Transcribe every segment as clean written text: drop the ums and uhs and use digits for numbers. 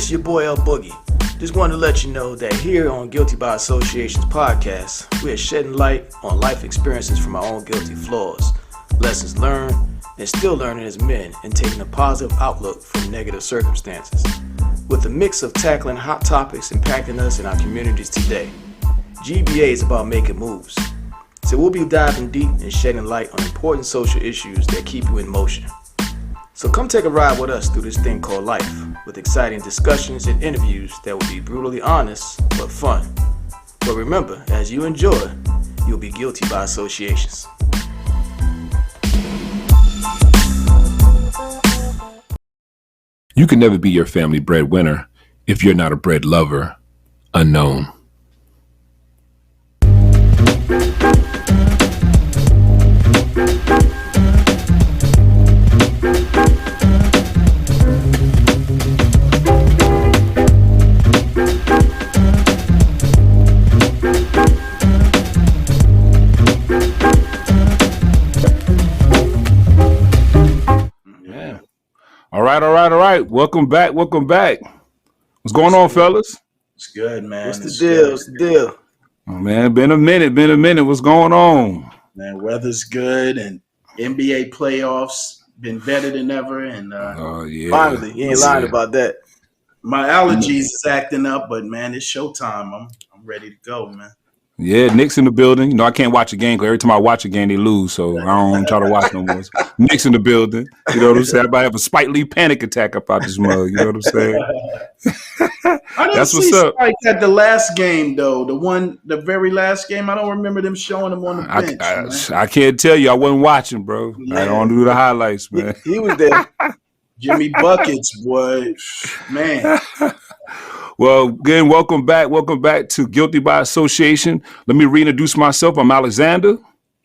This your boy L Boogie. Just wanted to let you know that here on Guilty by Association's podcast, we are shedding light on life experiences from our own guilty flaws, lessons learned, and still learning as men, and taking a positive outlook from negative circumstances. With a mix of tackling hot topics impacting us in our communities today, GBA is about making moves. So we'll be diving deep and shedding light on important social issues that keep you in motion. So come take a ride with us through this thing called life, with exciting discussions and interviews that will be brutally honest, but fun. But remember, as you enjoy, you'll be guilty by associations. You can never be your family breadwinner if you're not a bread lover. Unknown. All right. Welcome back. What's going on, fellas? It's good, man. What's the deal? Oh, man, been a minute. What's going on? Man, weather's good and NBA playoffs been better than ever. And finally, you ain't lying about that. My allergies is acting up, but man, it's showtime. I'm ready to go, man. Yeah, Knicks in the building. You know, I can't watch a game because every time I watch a game, they lose. So I don't try to watch no more. Knicks in the building. You know what I'm saying? Everybody have a Spike Lee panic attack about this mug. You know what I'm saying? I didn't That's see what's up. Spike at the last game, though. The very last game. I don't remember them showing him on the bench. I can't tell you. I wasn't watching, bro. Yeah. I don't do the highlights, man. He was there. Jimmy Buckets, boy. Man. Well, again, welcome back to Guilty by Association. Let me reintroduce myself. I'm Alexander.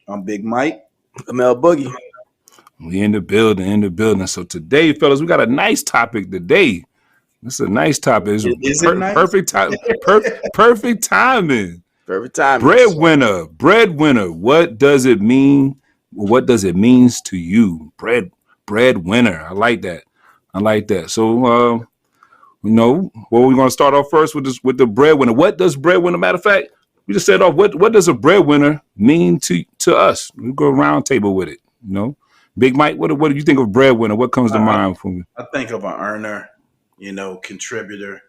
I'm Big Mike. I'm L Boogie. We in the building. So today, fellas, we got a nice topic today. This is a nice topic. It's nice? Perfect time. Perfect timing. Perfect timing. Breadwinner. What does it mean? What does it mean to you? Breadwinner. I like that. So, you know, well, we're going to start off first with the breadwinner. What does breadwinner? Matter of fact, we just said off. What does a breadwinner mean to us? We go round table with it. You know, Big Mike. What do you think of breadwinner? What comes to mind for me? I think of an earner. You know, contributor.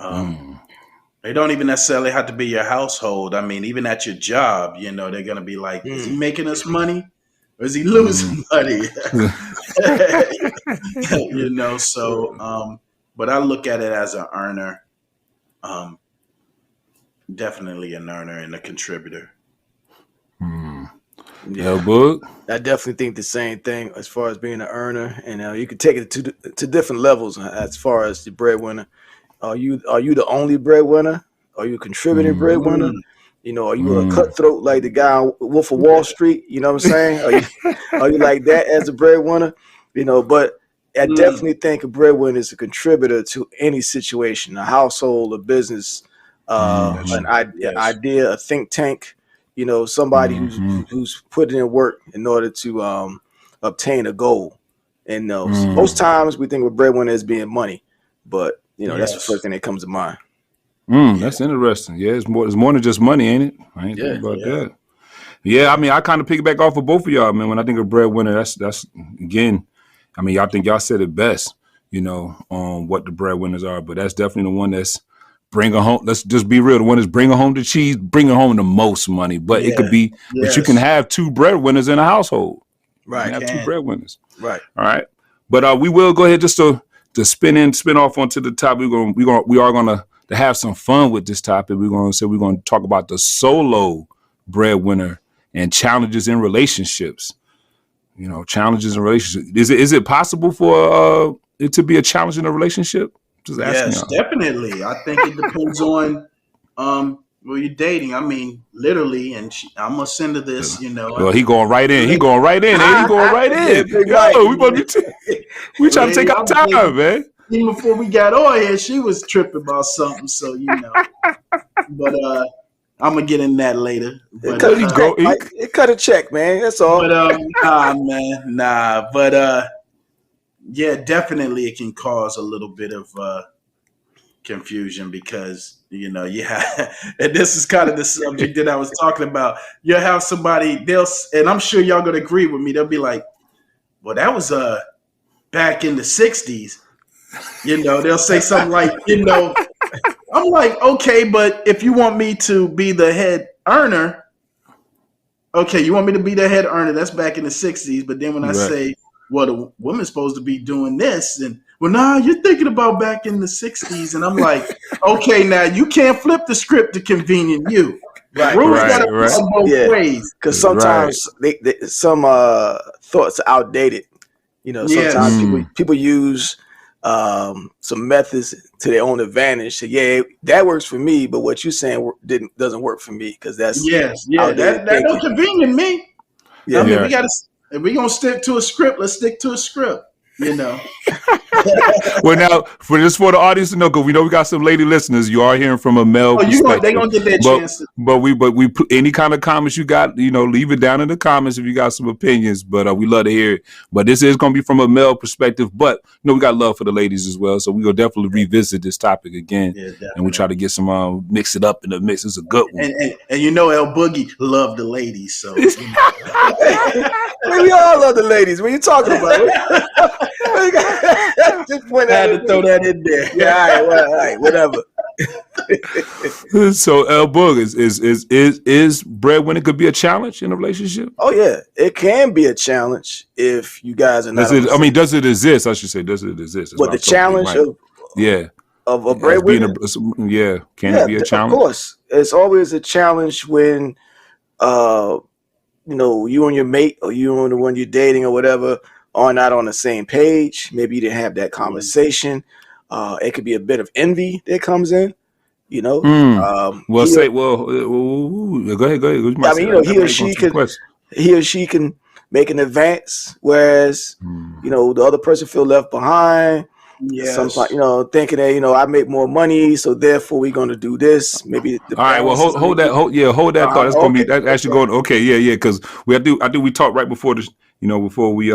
They don't even necessarily have to be your household. I mean, even at your job, you know, they're going to be like, is he making us money or is he losing money? You know, so, but I look at it as an earner, definitely an earner and a contributor. Yeah, book. I definitely think the same thing as far as being an earner, and you can take it to different levels as far as the breadwinner. Are you the only breadwinner? Are you a contributing breadwinner? You know, are you a cutthroat like the guy on Wolf of Wall Street? You know what I'm saying? Are you like that as a breadwinner? You know, but I definitely think a breadwinner is a contributor to any situation, a household, a business, an idea, a think tank. You know, somebody who's putting in work in order to obtain a goal. And most times we think of breadwinner as being money, but you know that's the first thing that comes to mind. That's interesting. Yeah, it's more than just money, ain't it? I ain't thinking about that. Yeah, I mean, I kind of piggyback off of both of y'all, man. When I think of breadwinner, that's again. I mean, I think y'all said it best, you know, on what the breadwinners are, but that's definitely the one that's bringing home. Let's just be real. The one that's bringing home the cheese, bringing home the most money, but it could be, but you can have two breadwinners in a household. Right. You can have two breadwinners. Right. All right. But we will go ahead just to spin off onto the topic. We are going to have some fun with this topic. We're going to talk about the solo breadwinner and challenges in relationships. You know, challenges in relationships. Is it possible for it to be a challenge in a relationship? Just asking. Yes, definitely. I think it depends on who you're dating. I mean, literally, and I'm gonna send her this. You know, well, he going right in. He going right in. We trying to take our time, man. Even before we got on here, she was tripping about something. So you know, but I'm gonna get in that later. But, it cut a check, man. That's all. But But yeah, definitely, it can cause a little bit of confusion because and this is kind of the subject that I was talking about. You'll have somebody, and I'm sure y'all gonna agree with me. They'll be like, "Well, that was back in the '60s." They'll say something like, I'm like, okay, but if you want me to be the head earner, okay, you want me to be the head earner, that's back in the '60s. But then when I say, well, the woman's supposed to be doing this, and well, nah, you're thinking about back in the '60s, and I'm like, okay, now you can't flip the script to convenient you. Right, Rules gotta go both ways. Because sometimes some thoughts are outdated. Sometimes people use some methods to their own advantage. So, yeah, that works for me, but what you're saying doesn't work for me because that's that don't convenient me. Yeah, I mean, if we gonna stick to a script, let's stick to a script. Well, now for the audience to know, because we know we got some lady listeners. You are hearing from a male perspective. They gonna get their chance. But we put any kind of comments you got, leave it down in the comments if you got some opinions. But we love to hear it. But this is gonna be from a male perspective. But we got love for the ladies as well. So we gonna definitely revisit this topic again, and we try to get some mix it up in the mix. It's a good one. And El Boogie love the ladies, so we all love the ladies. What are you talking about? Just I had to throw that in there. Yeah, all right, whatever. So, El Boog, is breadwinning could be a challenge in a relationship? Oh yeah, it can be a challenge if you guys are not. Does it exist? I should say, does it exist? But the challenge of a breadwinner, can it be a challenge? Of course, it's always a challenge when you and your mate or you and the one you're dating or whatever are not on the same page. Maybe you didn't have that conversation. It could be a bit of envy that comes in, Go ahead. I mean, he or she can make an advance, whereas, the other person feel left behind. Yes. Sometimes, thinking that, I make more money, so therefore we're going to do this. Maybe. All right. Well, hold that thought. That's going to be actually going. Okay. Yeah. Because I think we talked right before this, before we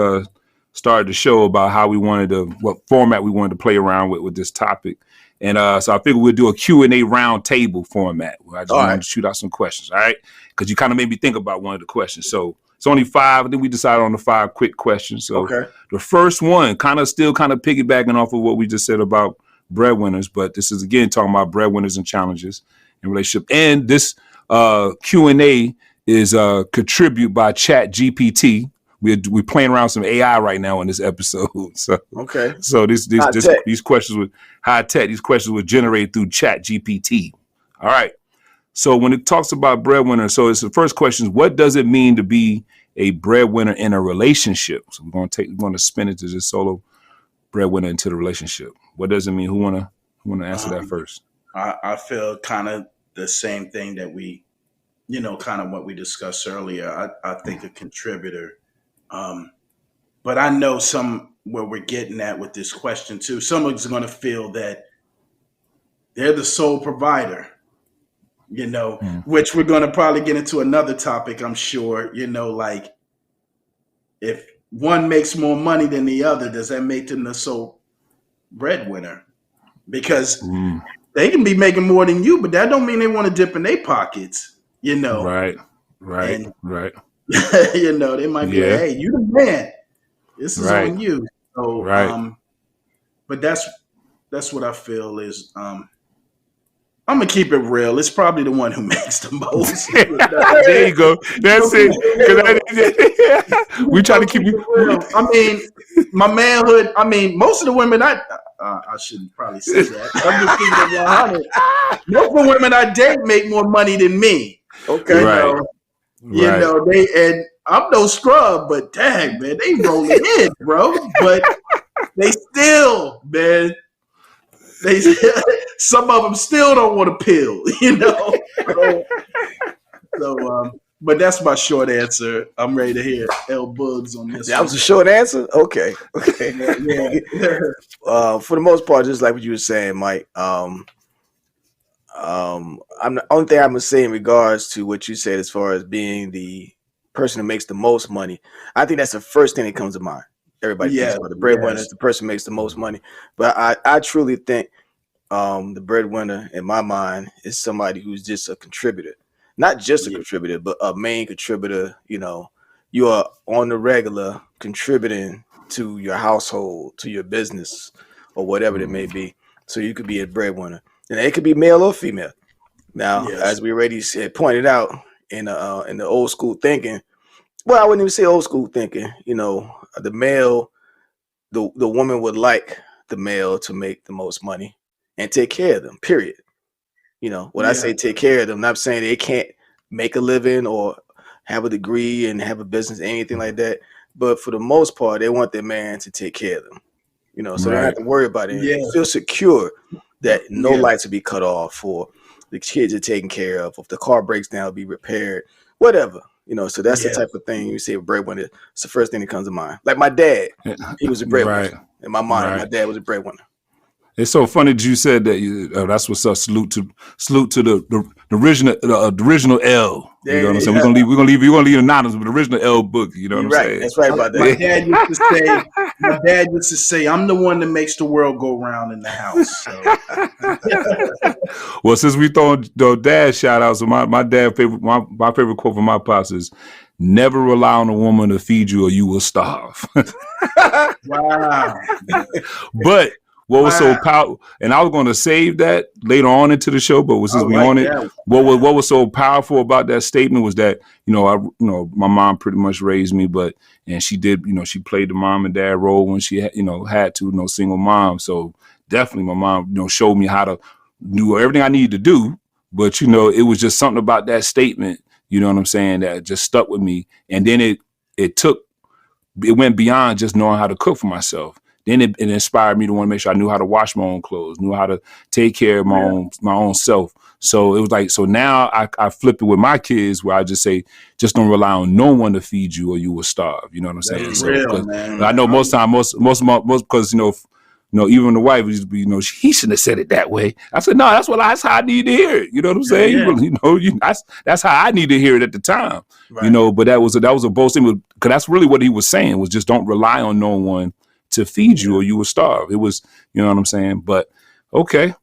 started the show about how we wanted what format we wanted to play around with this topic. And so I figured we'd do a Q&A round table format where I just wanted to shoot out some questions. All right. Because you kind of made me think about one of the questions. So it's only 5. I think we decided on the 5 quick questions. So the first one kind of piggybacking off of what we just said about breadwinners. But this is, again, talking about breadwinners and challenges in relationship. And this Q&A is contributed by Chat GPT. We're playing around some AI right now in this episode. So these questions with high tech. These questions were generated through Chat GPT. All right. So when it talks about breadwinner, so it's the first question is, what does it mean to be a breadwinner in a relationship? So we're going to spin it to this solo breadwinner into the relationship. What does it mean? Who want to answer that first? I feel kind of the same thing that we, kind of what we discussed earlier. I think a contributor. But I know where we're getting at with this question too. Someone's going to feel that they're the sole provider, which we're going to probably get into another topic, I'm sure, like if one makes more money than the other, does that make them the sole breadwinner? Because they can be making more than you, but that don't mean they want to dip in their pockets, Right. They might be like, hey, you the man. This is on you. So, but that's what I feel is. I'm gonna keep it real. It's probably the one who makes the most. There you go. That's it. We try to keep you real. I mean, my manhood. I mean, most of the women I shouldn't probably say that. I'm just keeping it 100. Most of the women I date make more money than me. Okay, and I'm no scrub, but dang, man, they rolling in, bro. But they still, man, some of them still don't want to pill, So, but that's my short answer. I'm ready to hear El Bugs on this. That was a short answer. Okay. For the most part, just like what you were saying, Mike. I'm the only thing I'm gonna say in regards to what you said as far as being the person who makes the most money. I think that's the first thing that comes to mind. Everybody thinks about the breadwinner, the person who makes the most money. But I truly think the breadwinner in my mind is somebody who's just a contributor, not just a Yeah. contributor, but a main contributor. You know, you are on the regular contributing to your household, to your business, or whatever it may be. So you could be a breadwinner, and it could be male or female. Now, Yes. as we already said, pointed out in the old school thinking, well, I wouldn't even say old school thinking. You know, the male, the woman would like the male to make the most money and take care of them. Period. You know, when I Yeah. say take care of them, I'm not saying they can't make a living or have a degree and have a business, anything like that. But for the most part, they want their man to take care of them. You know, so they don't have Right. to worry about anything. Yeah. Feel secure that no Yeah. lights will be cut off, or the kids are taken care of. If the car breaks down, it'll be repaired, whatever. You know, so that's the Yeah. type of thing you say a breadwinner. It's the first thing that comes to mind. Like my dad, he was a breadwinner. Right. In my mind, my Right. dad was a breadwinner. It's so funny that you said that. That's what's up. Salute to the original L. You know what I'm saying? Yeah. We're gonna leave anonymous, but the original L book. You know what You're I'm right. saying? That's right about My that. dad used to say, I'm the one that makes the world go round in the house. So. Well, since we throwing the dad shout outs, so my dad favorite my favorite quote from my pops is, "Never rely on a woman to feed you, or you will starve." Wow. But what was so Wow. powerful, and I was going to save that later on into the show, but since I we like on it, that. what was so powerful about that statement was that, my mom pretty much raised me, and she did, she played the mom and dad role when she had to, single mom. So definitely my mom, showed me how to do everything I needed to do. But, it was just something about that statement, you know what I'm saying, that just stuck with me. And then it went beyond just knowing how to cook for myself. Then it inspired me to want to make sure I knew how to wash my own clothes, knew how to take care of my own self. So it was like, so now I flip it with my kids, where I just say, just don't rely on no one to feed you, or you will starve. You know what I'm saying? That's So real, because man. I know most because even the wife used to be, he shouldn't have said it that way. I said, no, that's how I need to hear it. You know what I'm saying? Yeah. That's how I need to hear it at the time. Right. But that was a bold statement, because that's really what he was saying, was just don't rely on no one to feed you, or you will starve. It was, you know what I'm saying? But okay.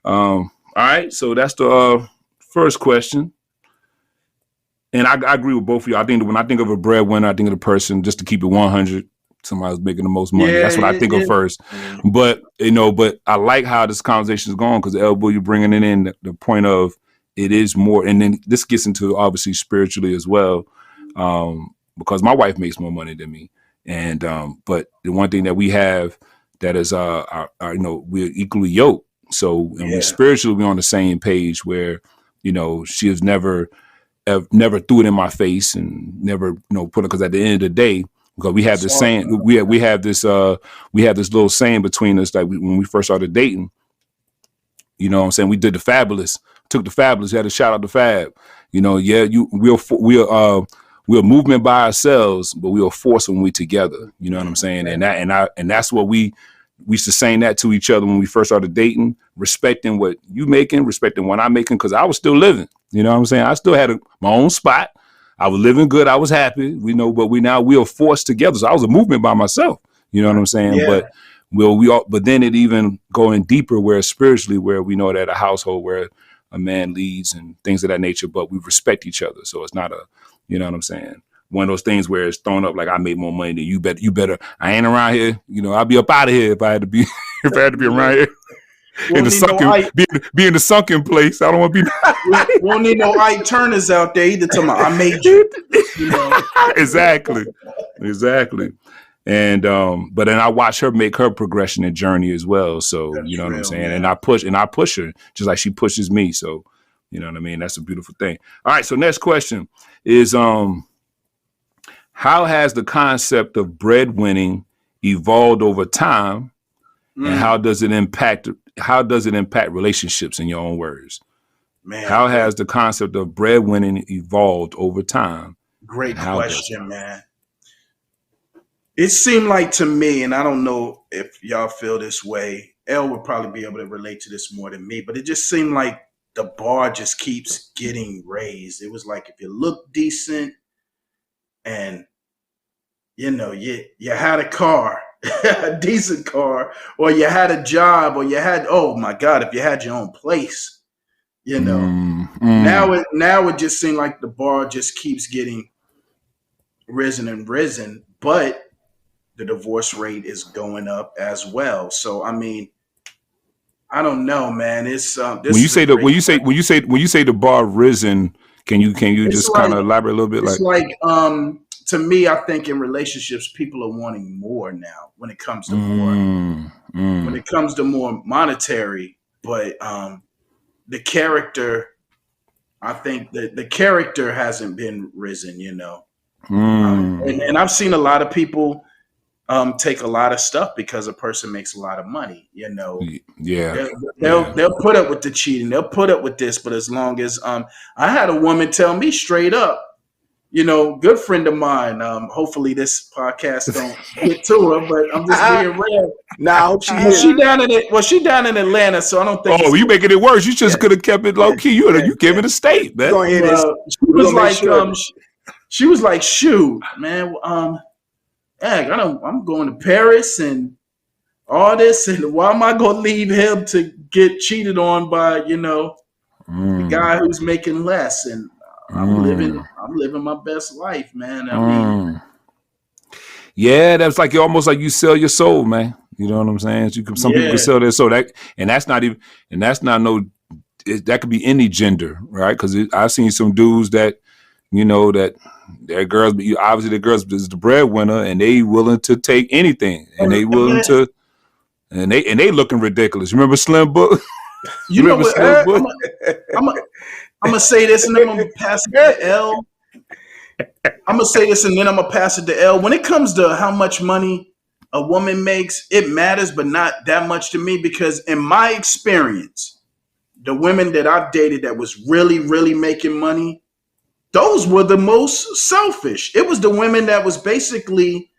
All right. So that's the first question. And I agree with both of you. I think that when I think of a breadwinner, I think of the person, just to keep it 100, somebody's making the most money. That's what I think of first. Mm-hmm. But I like how this conversation is going, because Elbow, you're bringing it in the point of it is more, and then this gets into obviously spiritually as well, because my wife makes more money than me, and but the one thing that we have that is we're equally yoked. So and we spiritually, we're on the same page, where she has never threw it in my face, and never put it, because at the end of the day, because we have this saying, we have this little saying between us, that when we first started dating, you know what I'm saying, we did the fabulous, took the fabulous, had to shout out the fab, we're a movement by ourselves, but we are a force when we together. You know what I'm saying? And that's what we used to saying that to each other when we first started dating, respecting what you making, respecting what I'm making, because I was still living. You know what I'm saying? I still had my own spot. I was living good. I was happy. But we are forced together. So I was a movement by myself. You know what I'm saying? Yeah. But then it even going deeper, where spiritually, where we know that a household where a man leads and things of that nature, but we respect each other. So it's not you know what I'm saying, one of those things where it's thrown up like, I make more money than you. Better. I ain't around here. I'll be up out of here if I had to be around here. In the sunken, be in the sunken place. I don't want to be. Won't need no Ike Turners out there either. I made you. Exactly. And but then I watch her make her progression and journey as well. So That's you know what I'm saying. man. And I push her just like she pushes me. So you know what I mean. That's a beautiful thing. All right. So next question is how has the concept of breadwinning evolved over time, and how does it impact relationships, in your own words? Man, how has the concept of breadwinning evolved over time? Great question, man. It seemed like to me, and I don't know if y'all feel this way, Elle would probably be able to relate to this more than me, but it just seemed like the bar just keeps getting raised. It was like, if you look decent and you had a car, a decent car, or you had a job, or you had, oh my God, if you had your own place, you know. Now it just seemed like the bar just keeps getting risen and risen, but the divorce rate is going up as well. So I mean, I don't know, man. It's When this you is a say the great. when you say the bar risen, can you It's just kind like of elaborate a little bit? it's Like, like to me, I think in relationships, people are wanting more now when it comes to more mm, when mm, it comes to more monetary, but the character. I think that the character hasn't been risen, you know. And mm. I've seen a lot of people take a lot of stuff because a person makes a lot of money. You know, Yeah, they'll, yeah. they'll put up with the cheating, they'll put up with this, but as long as I had a woman tell me straight up, you know, good friend of mine. Hopefully this podcast don't get to her, but I'm just being real. Nah, I hope she Well, hears. she down in Atlanta, so I don't think Oh, it's. you making it worse. You Yeah, just could have kept it low Yeah, key. yeah, You gave yeah. it a state, We're man. gonna hear this. well, We're gonna make sure. she was like, shoot, man, heck, I'm going to Paris and all this, and why am I going to leave him to get cheated on by, you know, the Mm, guy who's making less? And mm, I'm living my best life, man. I mean, mm. Yeah, that's like almost like you sell your soul, man. You know what I'm saying? Some people can yeah, sell their soul. That's not even, and that's not no. That could be any gender, right? Because I've seen some dudes that that their girls, obviously the girls is the breadwinner, and they willing to take anything, and they willing man, to, and they looking ridiculous. Remember Slim Book? you You know remember what? Slim Book? I'm gonna say this, and then I'm gonna pass it to L. I'm gonna say this, and then I'm gonna pass it to L. When it comes to how much money a woman makes, it matters, but not that much to me because, in my experience, the women that I've dated that was really, really making money, those were the most selfish. It was the women that was basically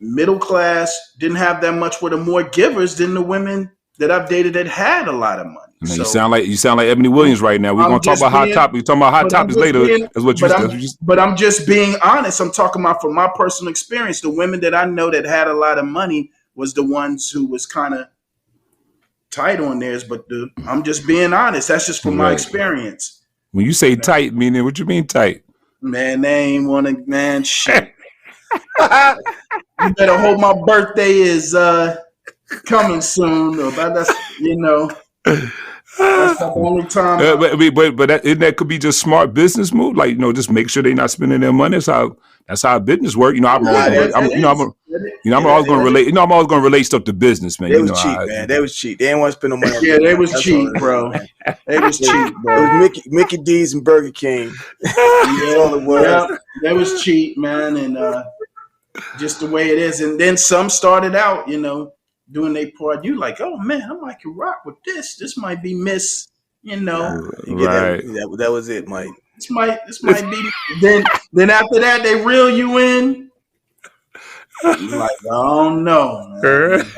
middle class, didn't have that much, were the more givers than the women that I've dated that had a lot of money. Man, So you sound like Ebony Williams right now. We're I'm gonna talk just about hot being, topics. We're talking about hot but I'm topics just later. being, That's what you. That's what you but I'm just being honest. I'm talking about from my personal experience. The women that I know that had a lot of money was the ones who was kind of tight on theirs. But I'm just being honest. That's just from my right. experience. When you say tight, meaning what you mean tight? Man, they ain't want to. Man, shit. You better hope my birthday is coming soon. Or that's that's the only time. That could be just smart business move. Like just make sure they're not spending their money. That's how business work. I'm always Nah, gonna. that, I'm It is. I'm always gonna relate. I'm always gonna relate stuff to business, man. they was cheap, man. They was cheap. They didn't want to spend no money on Yeah, they business. was That's all cheap, it is, bro. man. They was cheap, It was bro. Mickey D's and Burger King. That's Yeah, all it was. yeah, they was cheap, man, and just the way it is. And then some started out, doing their part. You like, oh man, I might can rock with this. This might be Miss, Nah, you get Right. that was it, Mike. this might be. Then after that, they reel you in. You like, oh no, man.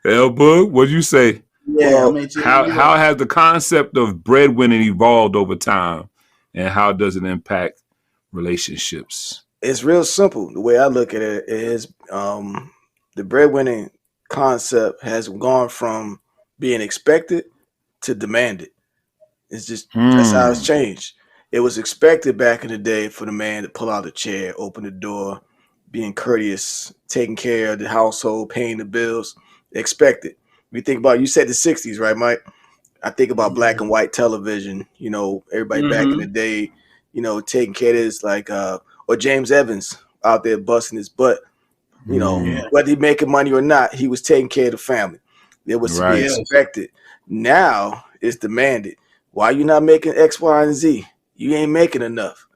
Boog, what'd you say? Yeah, I Well, mean, How has the concept of breadwinning evolved over time, and how does it impact relationships? it's real simple. The way I look at it is the breadwinning concept has gone from being expected to demanded. It's just that's how it's Hmm. changed. It was expected back in the day for the man to pull out a chair, open the door, being courteous, taking care of the household, paying the bills. Expected. You think about, you said the '60s, right, Mike? I think about yeah. black and white television. Everybody back in the Mm-hmm. day, taking care of this, like or James Evans out there busting his butt. Hmm. Yeah. Whether he making money or not, he was taking care of the family. It was to be Right. Yes. expected. Now it's demanded. Why you not making X, Y, and Z? You ain't making enough.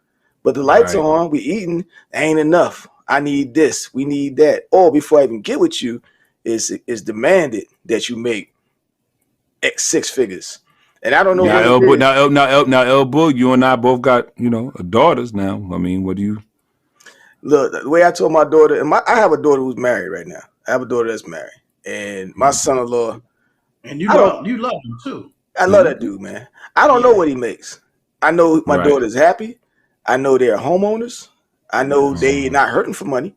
But the lights are Right. on. We eating. Ain't enough. I need this. We need that. Or before I even get with you, is demanded that you make X six figures. And I don't know Now, what it Boog, is. El Boog, you and I both got daughters now. I mean, what do you? Look, the way I told my daughter, and I have a daughter who's married right now. I have a daughter that's married, and my son-in-law. And I don't. you love them too. I love that Mhm. dude, man. I don't know Yeah. what he makes. I know my Right. daughter's happy. I know they're homeowners. I know Yes. they not hurting for money.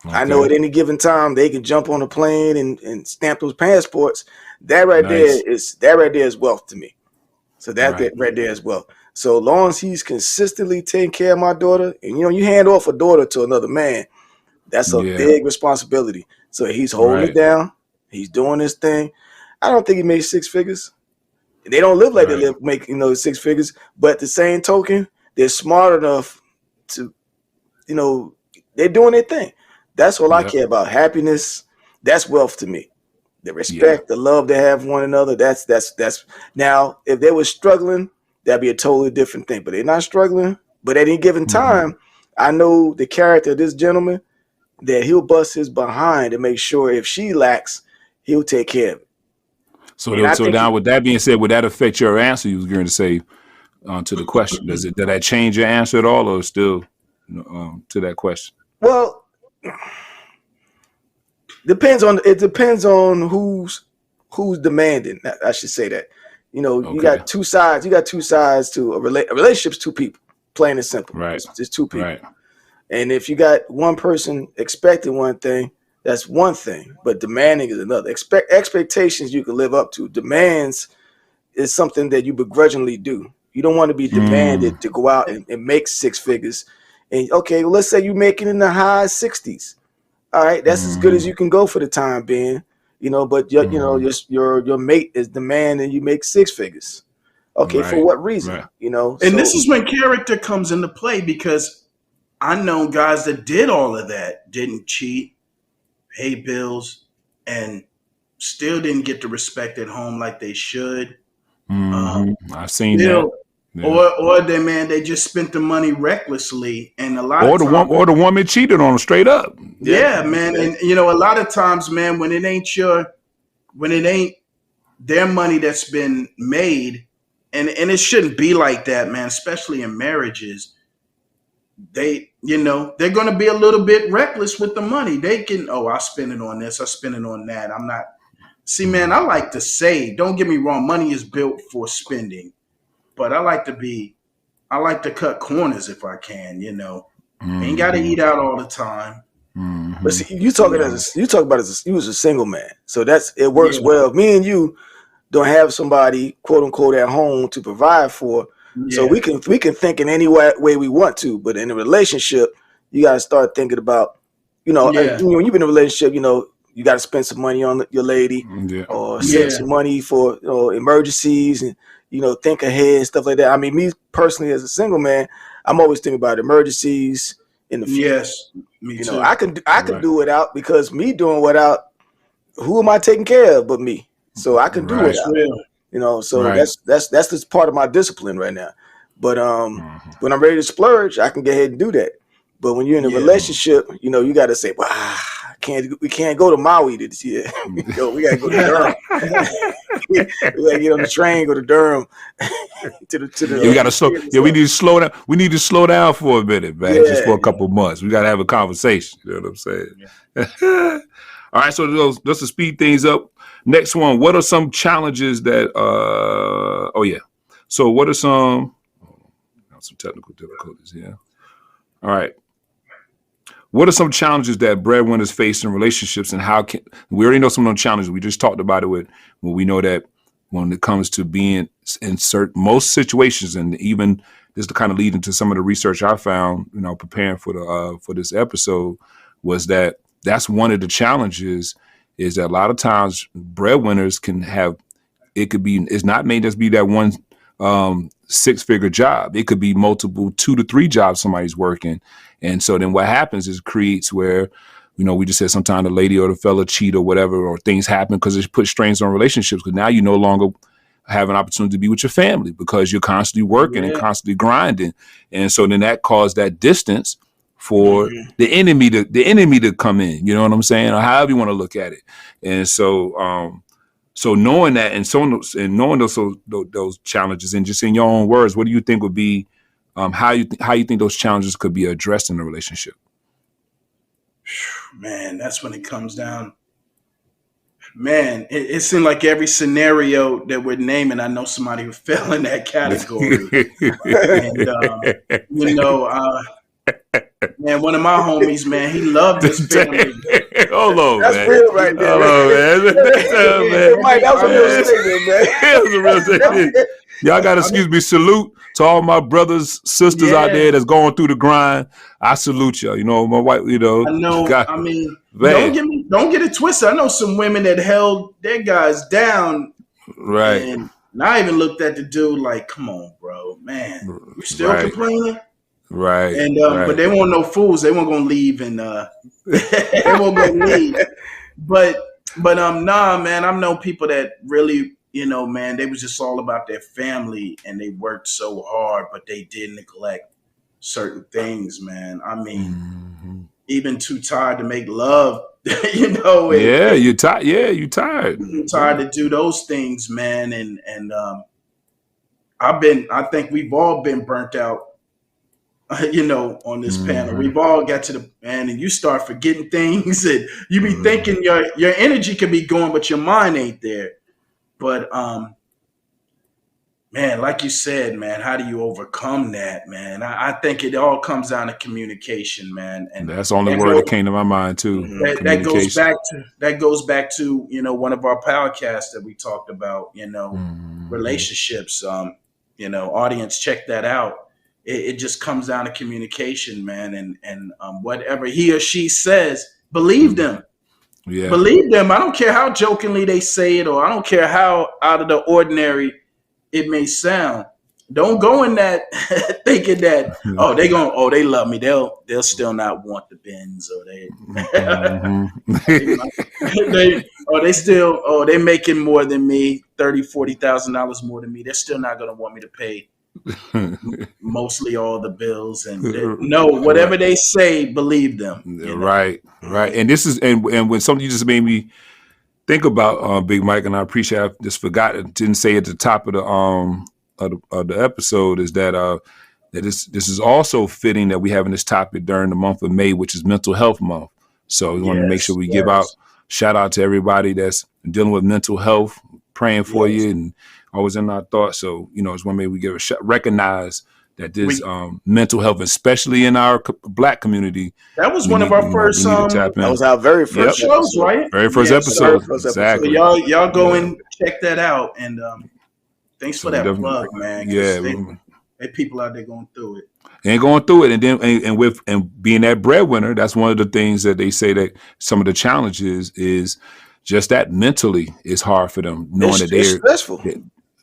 I know Okay. at any given time they can jump on a plane and stamp those passports. That right Nice. there is wealth to me. So that Right. right there is wealth. So long as he's consistently taking care of my daughter, and you hand off a daughter to another man, that's a Yeah. big responsibility. So he's holding it Right. down. He's doing his thing. I don't think he made six figures. They don't live like they Right. live make six figures, but the same token, they're smart enough to they're doing their thing. That's all I Yep. care about. Happiness, that's wealth to me. The Yeah. respect, the love they have one another. That's now if they were struggling, that'd be a totally different thing. But they're not struggling. But at any given Hmm. time, I know the character of this gentleman that he'll bust his behind to make sure if she lacks, he'll take care of it. And I So think now, with that being said, would that affect your answer? You was going to say to the question. Did that change your answer at all, or still to that question? well, depends on who's demanding. I should say that. You Okay. got two sides. You got two sides to a relationship's two people. Plain and simple. Right. It's two people. Right. And if you got one person expecting one thing, that's one thing. But demanding is another. Expectations you can live up to. Demands is something that you begrudgingly do. You don't want to be Mm. demanded to go out and make six figures. And okay, well, let's say you make it in the high 60s. All right, that's as good as Hmm. you can go for the time being. But Hmm. your mate is demanding you make six figures. Okay, for Right. what reason? Right. And this So is when character comes into play because I know guys that did all of that, didn't cheat, pay bills, and still didn't get the respect at home like they should. Hmm. I've seen that. Still, Yeah. or they just spent the money recklessly, and a lot of times, Or the woman cheated on him straight up. yeah, yeah, man, yeah, and a lot of times, man, when it ain't their money that's been made, and it shouldn't be like that, man, especially in marriages. They're going to be a little bit reckless with the money. They can, oh, I spend it on this, I spend it on that. I'm not. See, man, I like to save. Don't get me wrong. Money is built for spending, but I like to cut corners if I can. Ain't got to Hmm. eat out all the time. but Hmm. see, You know, you talk about as you was a single man, so it works yeah, well. Me and you don't have somebody quote unquote at home to provide for, so yeah, we can think in any way we want to. But in a relationship, you got to start thinking about, yeah, when you've been in a relationship, you got to spend some money on your lady, Yeah. or Yeah. save yeah, some money for emergencies, and think ahead and stuff like that. I mean, me personally as a single man, I'm always thinking about emergencies in the future. yes, me I too. can Right. do without, because me doing without, who am I taking care of but me? So I can do Right. That's without. real. So Right. that's just part of my discipline right now. But Mhm. when I'm ready to splurge, I can go ahead and do that. But when you're in a Yeah, relationship, you got to say, well, we can't go to Maui this year. We got to go to Durham. We got to get on the train, go to Durham, to Yeah, we yeah, the gotta slow. ski Yeah, we resort. need to slow down. We need to slow down for a minute, man. Just for Yeah. a couple months. We gotta have a conversation. You know what I'm saying? All right. So just to speed things up. Next one. What are some challenges that? Oh yeah. So what are some technical difficulties here? All right. What are some challenges that breadwinners face in relationships, and how can we already know some of those challenges? We just talked about it when we know that when it comes to being in most situations, and even this to kind of lead into some of the research I found, preparing for this episode, was that that's one of the challenges is that a lot of times breadwinners can have it could be it's not may just be that one six-figure job. It could be multiple 2 to 3 jobs somebody's working. And so then what happens is it creates where, we just said sometimes the lady or the fella cheat or whatever, or things happen because it puts strains on relationships. Because now you no longer have an opportunity to be with your family because you're constantly working and yeah, constantly grinding. And so then that caused that distance for hmm the enemy to come in, you know what I'm saying? Or however you want to look at it. And so knowing that and knowing those challenges and just in your own words, what do you think would be how you think those challenges could be addressed in a relationship? man. That's when it comes down. Man, it seemed like every scenario that we're naming, I know somebody who fell in that category. And you know, uh, Man, one of my homies, man, he loved his family. Hold on, That's man. real right there, Hold on, man. Hey, Mike, that was a real statement, man. That was a real statement. Y'all got to excuse me. Salute to all my brothers, sisters out there that's going through the grind. I salute y'all. You know, my wife, you know. I know. God, I mean, man. don't get it twisted. I know some women that held their guys down, Right. and I even looked at the dude like, "Come on, bro, man, you still complaining?" Right. And but they weren't no fools. They weren't gonna leave, and they weren't gonna leave. But nah, man. I know people that really, you know, man, they was just all about their family, and they worked so hard, but they did neglect certain things, man. I mean, even too tired to make love, you know. You're tired. Yeah, you tired. You're tired to do those things, man. And I think we've all been burnt out. You know, on this panel, we've all got to the end, and you start forgetting things, and you be thinking your energy can be going, but your mind ain't there. But man, like you said, man, how do you overcome that, man? I think it all comes down to communication, man. And that's the only word that came to my mind too. That goes back to you know, one of our podcasts that we talked about, you know, relationships. You know, audience, check that out. It just comes down to communication, man, and whatever he or she says, believe them. Yeah. Believe them. I don't care how jokingly they say it, or I don't care how out of the ordinary it may sound. Don't go in that thinking that they love me. They'll still not want the Benz, or they making more than me, $30,000-$40,000 more than me. They're still not gonna want me to pay mostly all the bills, and whatever they say, believe them. Right. And this is and when something you just made me think about, Big Mike, and I appreciate. I just forgot, didn't say at the top of the episode, is that that this is also fitting that we having this topic during the month of May, which is Mental Health Month. So we want to make sure we give out shout out to everybody that's dealing with mental health, praying for you, and always in our thoughts. So, you know, it's one way we give recognize that this mental health, especially in our Black community. That was one of our first. That was our very first shows, right? Very first episode. Exactly. So y'all go and check that out. And thanks for that plug, man. Yeah, they people out there going through it. And going through it, and then and being that breadwinner, that's one of the things that they say that some of the challenges is just that mentally it's hard for them, knowing that they're stressful.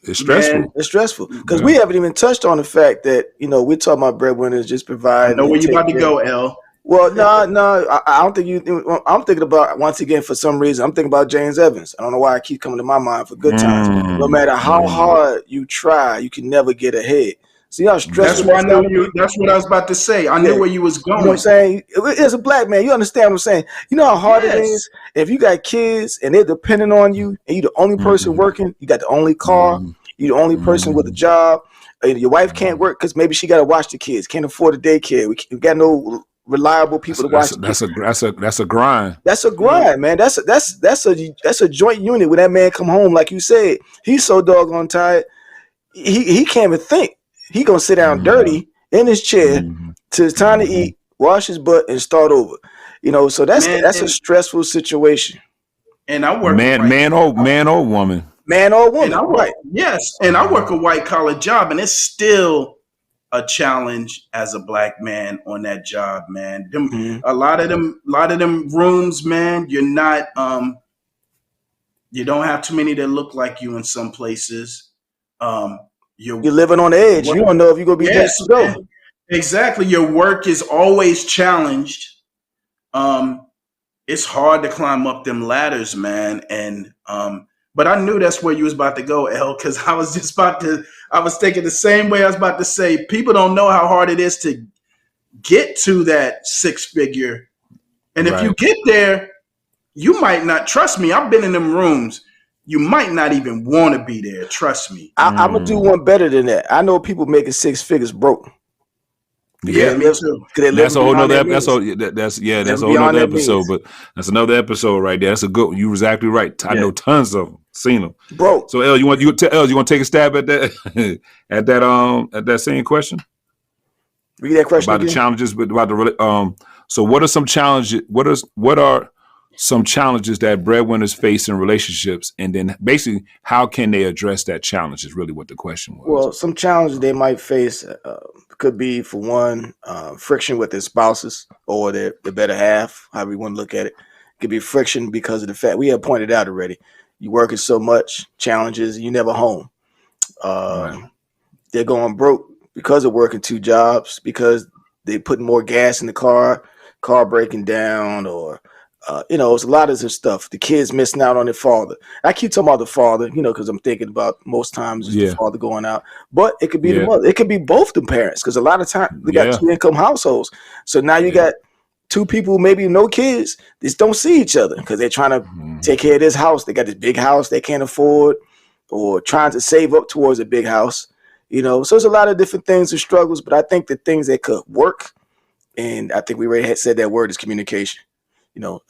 It's stressful. Man, it's stressful because we haven't even touched on the fact that, you know, we're talking about breadwinners just provide. I know where you about to go, L. Well, no, I don't think you. I'm thinking about, once again, for some reason, I'm thinking about James Evans. I don't know why I keep coming to my mind for good times. No matter how hard you try, you can never get ahead. See how stressful. That's why I know you. That's what I was about to say. I knew where you was going. You know what I'm saying? As a Black man, you understand what I'm saying. You know how hard it is if you got kids and they're depending on you, and you're the only person working. You got the only car. You're the only person with a job. Your wife can't work because maybe she got to watch the kids. Can't afford a daycare. We got no reliable people to watch. That's a grind. That's a grind, man. That's a joint unit. When that man come home, like you said, he's so doggone tired. He can't even think. He gonna sit down dirty in his chair till it's time to eat, wash his butt, and start over. You know, so that's a stressful situation. And I work man or woman. Man or woman, right? Yes, and I work a white collar job, and it's still a challenge as a Black man on that job, man. A lot of them rooms, man. You're not. You don't have too many that look like you in some places. You're living on the edge. You don't know if you're gonna be there to go. Exactly. Your work is always challenged. It's hard to climb up them ladders, man. And but I knew that's where you was about to go, L, because I was thinking the same way. I was about to say, people don't know how hard it is to get to that 6-figure. And if you get there, you might not, trust me, I've been in them rooms. You might not even want to be there. Trust me. I'm gonna do one better than that. I know people making 6 figures broke. Yeah, me too. That's a whole nother. That's a whole nother episode. But that's another episode right there. That's a good one. You were exactly right. I know tons of them. Seen them, bro. So L, you want to take a stab at that at that same question? Read that question about the again. challenges, but about the so what are some challenges? What are some challenges that breadwinners face in relationships, and then basically how can they address that challenge? Is really what the question was. Well, some challenges they might face could be, for one, friction with their spouses or their better half, however you want to look at it. It could be friction because of the fact we have pointed out already. You working so much, challenges, you never home. Right. They're going broke because of working two jobs, because they put more gas in the car breaking down, or it's a lot of this stuff. The kids missing out on their father. I keep talking about the father, because I'm thinking about most times it's the Yeah. father going out, but it could be the Yeah. mother. It could be both the parents, because a lot of times they got Yeah. two income households. So now you Yeah. got two people, maybe no kids, just don't see each other because they're trying to take care of this house. They got this big house they can't afford, or trying to save up towards a big house. So there's a lot of different things and struggles, but I think the things that could work, and I think we already had said that word, is communication.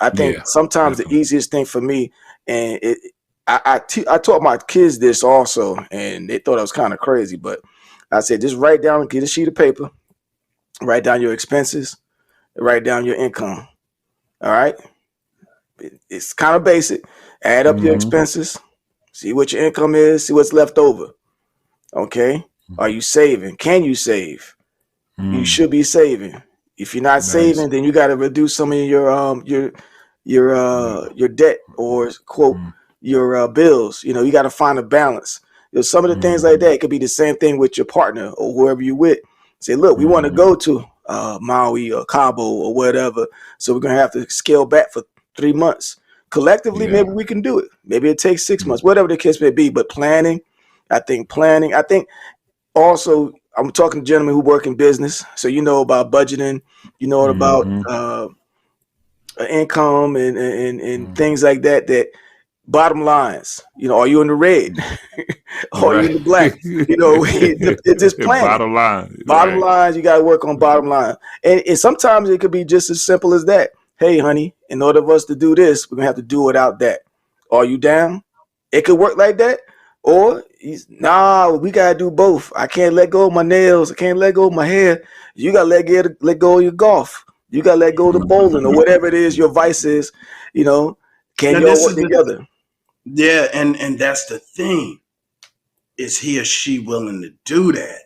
I think Yeah. sometimes the Definitely. easiest thing for me, and I taught my kids this also, and they thought I was kind of crazy, but I said, just write down, get a sheet of paper, write down your expenses, write down your income. All right. It's kind of basic. Add up your Mm-hmm. expenses, see what your income is, see what's left over. Okay. Are you saving? Can you save? You Mm. should be saving. If you're not Nice. saving, then you got to reduce some of Right. your debt, or quote, Mm. your bills. You got to find a balance. Some of the things like Mm-hmm. that, it could be the same thing with your partner or whoever you with. Say, look, we want to Mm-hmm. go to Maui or Cabo or whatever, so we're gonna have to scale back for 3 months. Collectively, Yeah. maybe we can do it. Maybe it takes 6 months, whatever the case may be. But planning. I think also, I'm talking to gentlemen who work in business, so you know about budgeting, you know about Mm-hmm. income and Mm. things like that. That bottom lines, are you in the red? Or are you in Right. the black? It's just planning. Bottom line. Bottom Right. lines, you got to work on bottom line, and sometimes it could be just as simple as that. Hey, honey, in order for us to do this, we're gonna have to do without that. Are you down? It could work like that. Or nah, we gotta do both. I can't let go of my nails. I can't let go of my hair. You gotta let go of your golf. You gotta let go of the bowling or whatever it is your vice is. You know, can Now y'all this work is the together? yeah, and that's the thing. Is he or she willing to do that?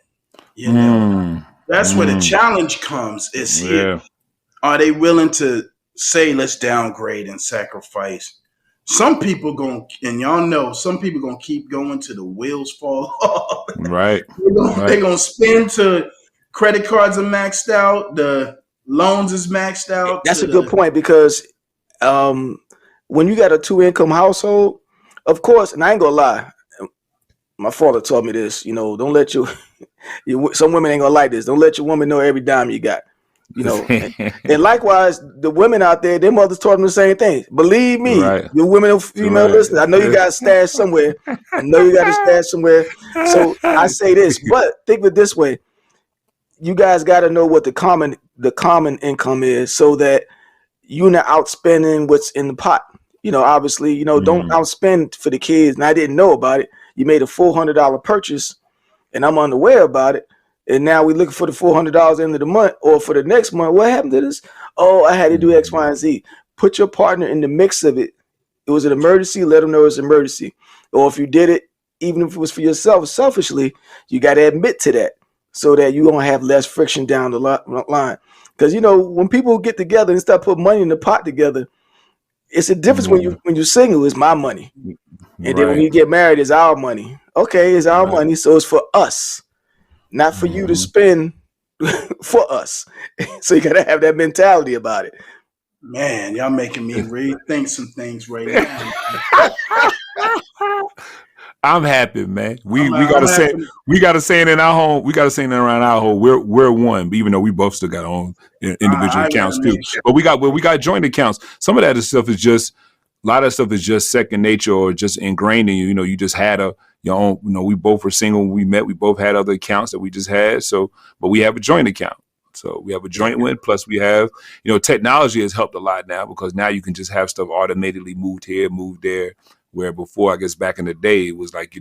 You know, Mm. that's where the Mm. challenge comes. Is here Yeah. are they willing to say let's downgrade and sacrifice? Some people going and y'all know some people gonna keep going till the wheels fall off. Right. They Right. gonna spend to credit cards are maxed out, the loans is maxed out That's to a good the point, because um, when you got a two income household, of course, and I ain't gonna lie, my father taught me this. Don't let some women ain't gonna like this. Don't let your woman know every dime you got. And likewise, the women out there, their mothers taught them the same thing. Believe me, Right. your women and female Right. listeners, I know you got a stash somewhere. I know you got a stash somewhere. So I say this, but think of it this way: you guys got to know what the common income is, so that you're not outspending what's in the pot. Obviously, don't Mm. outspend for the kids. And I didn't know about it. You made a $400 purchase, and I'm unaware about it. And now we're looking for the $400 end of the month or for the next month. What happened to this? Oh, I had to do X, Y, and Z. Put your partner in the mix of it. It was an emergency. Let them know it's an emergency. Or if you did it, even if it was for yourself, selfishly, you got to admit to that, so that you're going to have less friction down the line. Because, when people get together and start putting money in the pot together, it's a difference when Yeah. you're single. It's my money. And then when Right. you get married, it's our money. Okay, it's our Right. money. So it's for us, not for you to Mm-hmm. spend for us. So you got to have that mentality about it. man, y'all making me rethink some things right now. I'm happy, man. We I'm we got I'm to say happy. we got to say it in our home. We got to say it around our home. We're one, even though we both still got our own individual I accounts gotta too. make sure. But we got joint accounts. Some of that stuff is just a lot of stuff is just second nature or just ingrained in you. You just had your own. We both were single when we met. We both had other accounts that we just had. So, but we have a joint account. So we have a joint one. Plus, we have technology has helped a lot now, because now you can just have stuff automatically moved here, moved there. Where before, I guess back in the day, it was like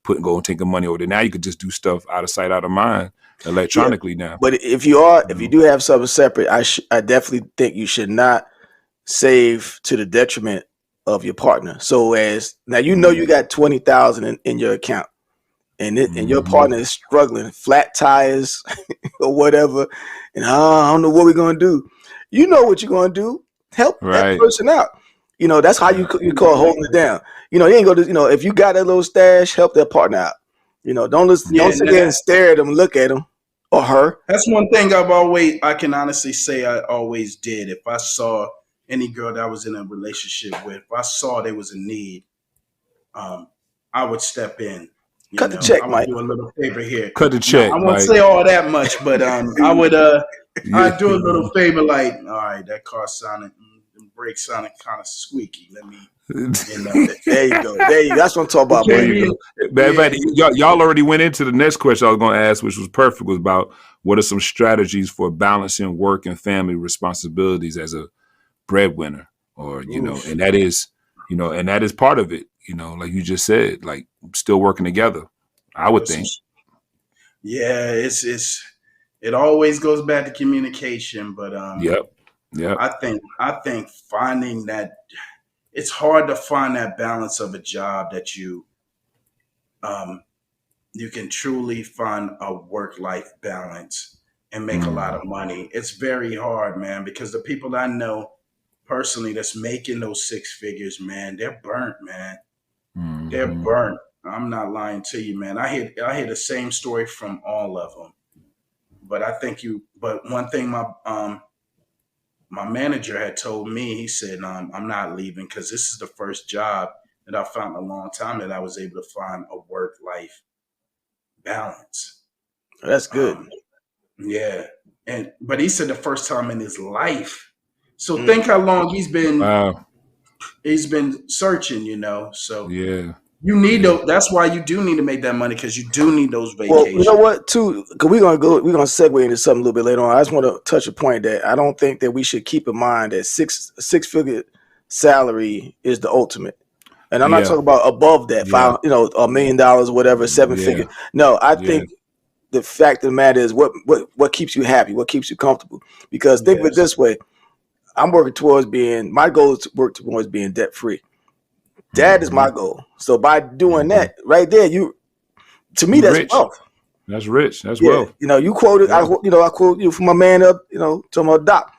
go and taking money over there. Now you could just do stuff out of sight, out of mind, electronically now. But if you do have something separate, I definitely think you should not save to the detriment of your partner. So as now you got 20,000 in your account, and your partner is struggling, flat tires or whatever, and I don't know what we're gonna do. You know what you're gonna do? Help that person out. That's how you call holding it down. You ain't gonna if you got that little stash, help that partner out. Don't sit there and stare at them and look at them or her. That's one thing I can honestly say I always did. If I saw any girl that I was in a relationship with, if I saw there was a need, I would step in. Cut the check, I would Mike. do a little favor here. Cut the check. I won't say all that much, but I would I'd do a little favor, like, all right, that car sounded, the brakes sounded kind of squeaky. Let me. There you go. That's what I'm talking about. There you go. Y'all already went into the next question I was going to ask, which was perfect, was about what are some strategies for balancing work and family responsibilities as a breadwinner, or and that is part of it. Like you just said, like still working together. I would think. Yeah, it always goes back to communication, but Yep. I think finding that. It's hard to find that balance of a job that you can truly find a work-life balance and make a lot of money. It's very hard, man, because the people I know personally that's making those six figures, man, they're burnt, man. They're burnt. I'm not lying to you, man. I hear the same story from all of them. But one thing my manager had told me, he said, I'm not leaving because this is the first job that I found in a long time that I was able to find a work-life balance. That's good. Yeah. But he said the first time in his life. So think how long he's been searching, So yeah. You need those. That's why you do need to make that money, because you do need those vacations. Well, you know what, too? Because we're gonna segue into something a little bit later on. I just want to touch a point that I don't think that we should keep in mind that six-figure salary is the ultimate. And I'm not talking about above that, $1 million, whatever, seven-figure. No, I think the fact of the matter is what keeps you happy, what keeps you comfortable. Because think of it this way: my goal is to work towards being debt free. That is my goal. So by doing that right there, to me, that's rich. wealth. That's rich. That's wealth. You quoted, I quote you from my man up, talking about Doc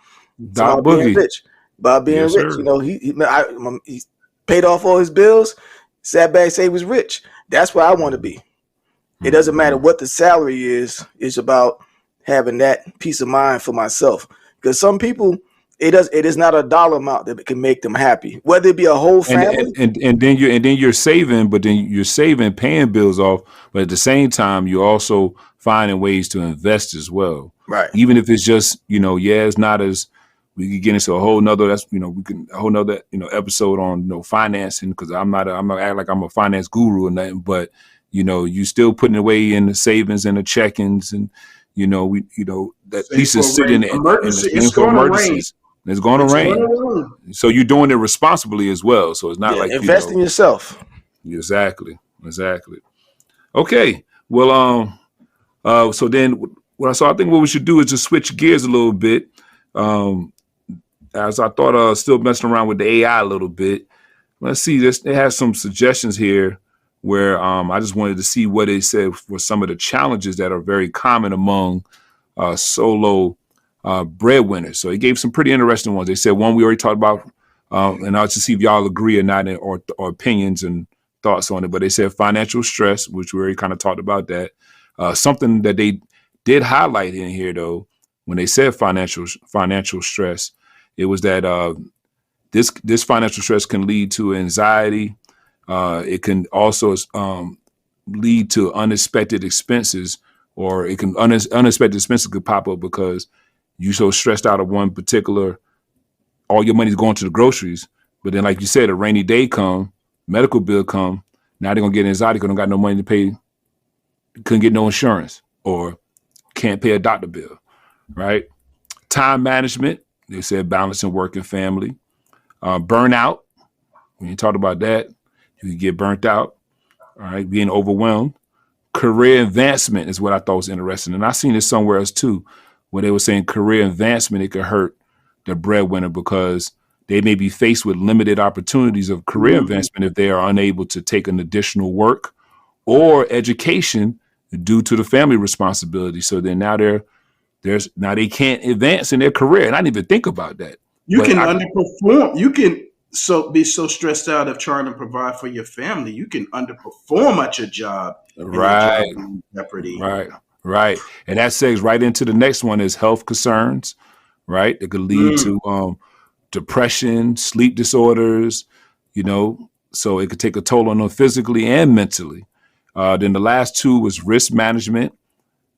Boogie. being rich. By being rich, Sir. He paid off all his bills, sat back, say he was rich. That's where I want to be. It doesn't matter what the salary is. It's about having that peace of mind for myself. Because some people, it is not a dollar amount that can make them happy. Whether it be a whole family, and then you're saving, but then you're saving, paying bills off, but at the same time you're also finding ways to invest as well. Right. Even if it's just it's not as, we could get into a whole nother episode on financing, because I'm not act like I'm a finance guru or nothing, but you still putting away in the savings and the check-ins, and that piece is sitting in for emergencies. It's going to rain. So you're doing it responsibly as well. So it's not like invest in yourself. Exactly. Okay. Well, so then I think what we should do is just switch gears a little bit. As I thought, still messing around with the AI a little bit. Let's see this. They have some suggestions here where I just wanted to see what they said for some of the challenges that are very common among solo breadwinners. So he gave some pretty interesting ones. They said one we already talked about, and I'll just see if y'all agree or not, or opinions and thoughts on it. But they said financial stress, which we already kind of talked about that. Something that they did highlight in here, though, when they said financial stress, it was that this financial stress can lead to anxiety. It can also lead to unexpected expenses, or it can unexpected expenses could pop up because you so stressed out of one particular, all your money's going to the groceries, but then like you said, a rainy day come, medical bill come, now they're gonna get anxiety because they don't got no money to pay, couldn't get no insurance, or can't pay a doctor bill, right? Time management, they said balancing work and family. Burnout, when you talked about that, you can get burnt out. All right, being overwhelmed. Career advancement is what I thought was interesting. And I seen this somewhere else too, where they were saying career advancement, it could hurt the breadwinner because they may be faced with limited opportunities of career Mhm. advancement if they are unable to take an additional work or education due to the family responsibility. So then now now they can't advance in their career. And I didn't even think about that. You But can I underperform. You can be so stressed out of trying to provide for your family. You can underperform at your job, and your job right, is in jeopardy. right, right. And that segs right into the next one is health concerns, right? It could lead Mm. to depression, sleep disorders, so it could take a toll on them physically and mentally. Then the last two was risk management,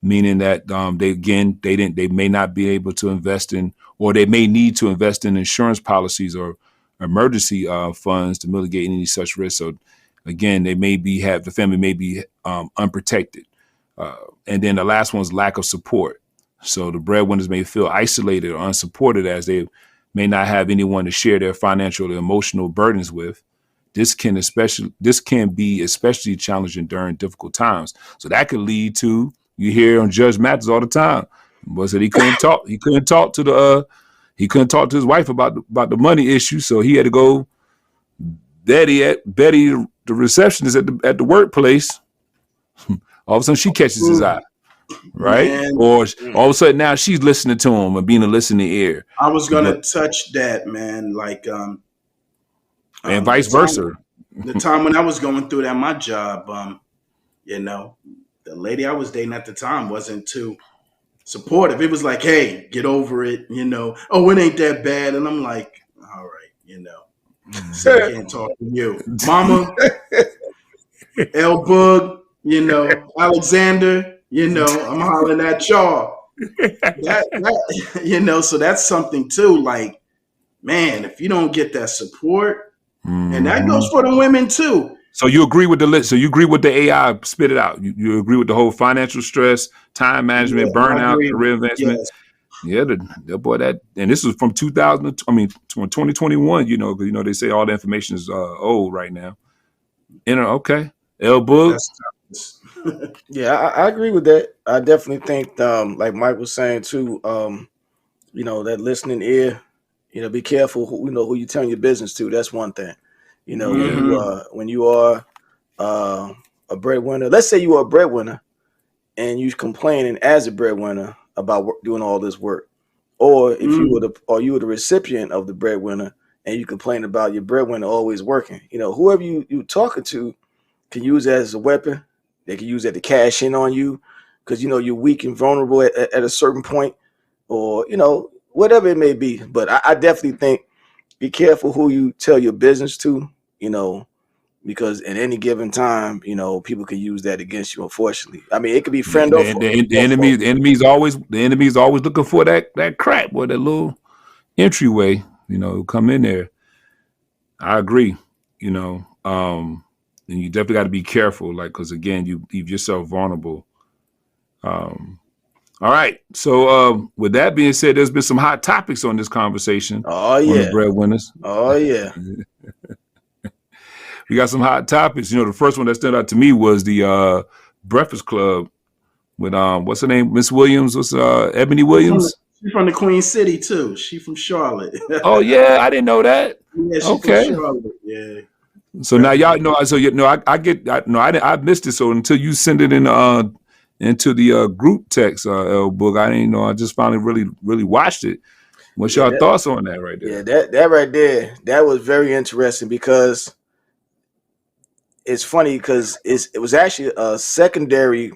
meaning that they may not be able to invest in, or they may need to invest in insurance policies or emergency funds to mitigate any such risk. So again, the family may be unprotected. And then the last one is lack of support. So the breadwinners may feel isolated or unsupported as they may not have anyone to share their financial or emotional burdens with. This can be especially challenging during difficult times. So that could lead to, you hear on Judge Mathis all the time. Boy said he couldn't talk. He couldn't talk to his wife about the money issue. So he had to go Betty, the receptionist at the workplace. All of a sudden she catches his eye, right? Man, Or all of a sudden now she's listening to him and being a listening ear. I was But gonna touch that, man. Like and the vice versa. time when I was going through that my job, you know, the lady I was dating at the time wasn't too supportive. It was like, hey, get over it, Oh, it ain't that bad. And I'm like, all right. So I can't talk to you. Mama, L Bug, Alexander, I'm hollering at y'all. So that's something too. Like, man, if you don't get that support, and that goes Mhm. for the women too. So you agree with the list? So you agree with the AI spit it out? You agree with the whole financial stress, time Yeah, management, I burnout, agree. career advancement? Yes. Yeah, the boy and this was from 2000. I mean, 2021. Because they say all the information is old right now. Okay, L Book. That's Yeah, I agree with that. I definitely think, like Mike was saying too, that listening ear, be careful who you telling your business to. That's one thing. Yeah. hmm When you are a breadwinner, let's say you are a breadwinner and you complaining as a breadwinner about doing all this work, or if you were the recipient of the breadwinner and you complain about your breadwinner always working, whoever you talking to can use that as a weapon. They can use that to cash in on you because you're weak and vulnerable at a certain point, or whatever it may be. But I definitely think be careful who you tell your business to, because at any given time, people can use that against you. Unfortunately, I mean, it could be Yeah, friend or or foe. the enemy's always looking for that crap or that little entryway, come in there. I agree, and you definitely got to be careful, like, because again, you leave yourself vulnerable. Um, all right. So with that being said, there's been some hot topics on this conversation Oh on the yeah, breadwinners. oh yeah. We got some hot topics. The first one that stood out to me was the Breakfast Club with what's her name, Miss Williams, what's Ebony She from the, Williams. she from the Queen City too. She from Charlotte. Oh yeah, I didn't know that. Yeah, she from Okay. Charlotte. Yeah. So now Breakfast y'all know. So I get. I missed it. So until you send it in into the group text, L Book, I didn't know. I just finally really watched it. What's Yeah, your thoughts on that right yeah, there? that right there, that was very interesting because it's funny because it was actually a secondary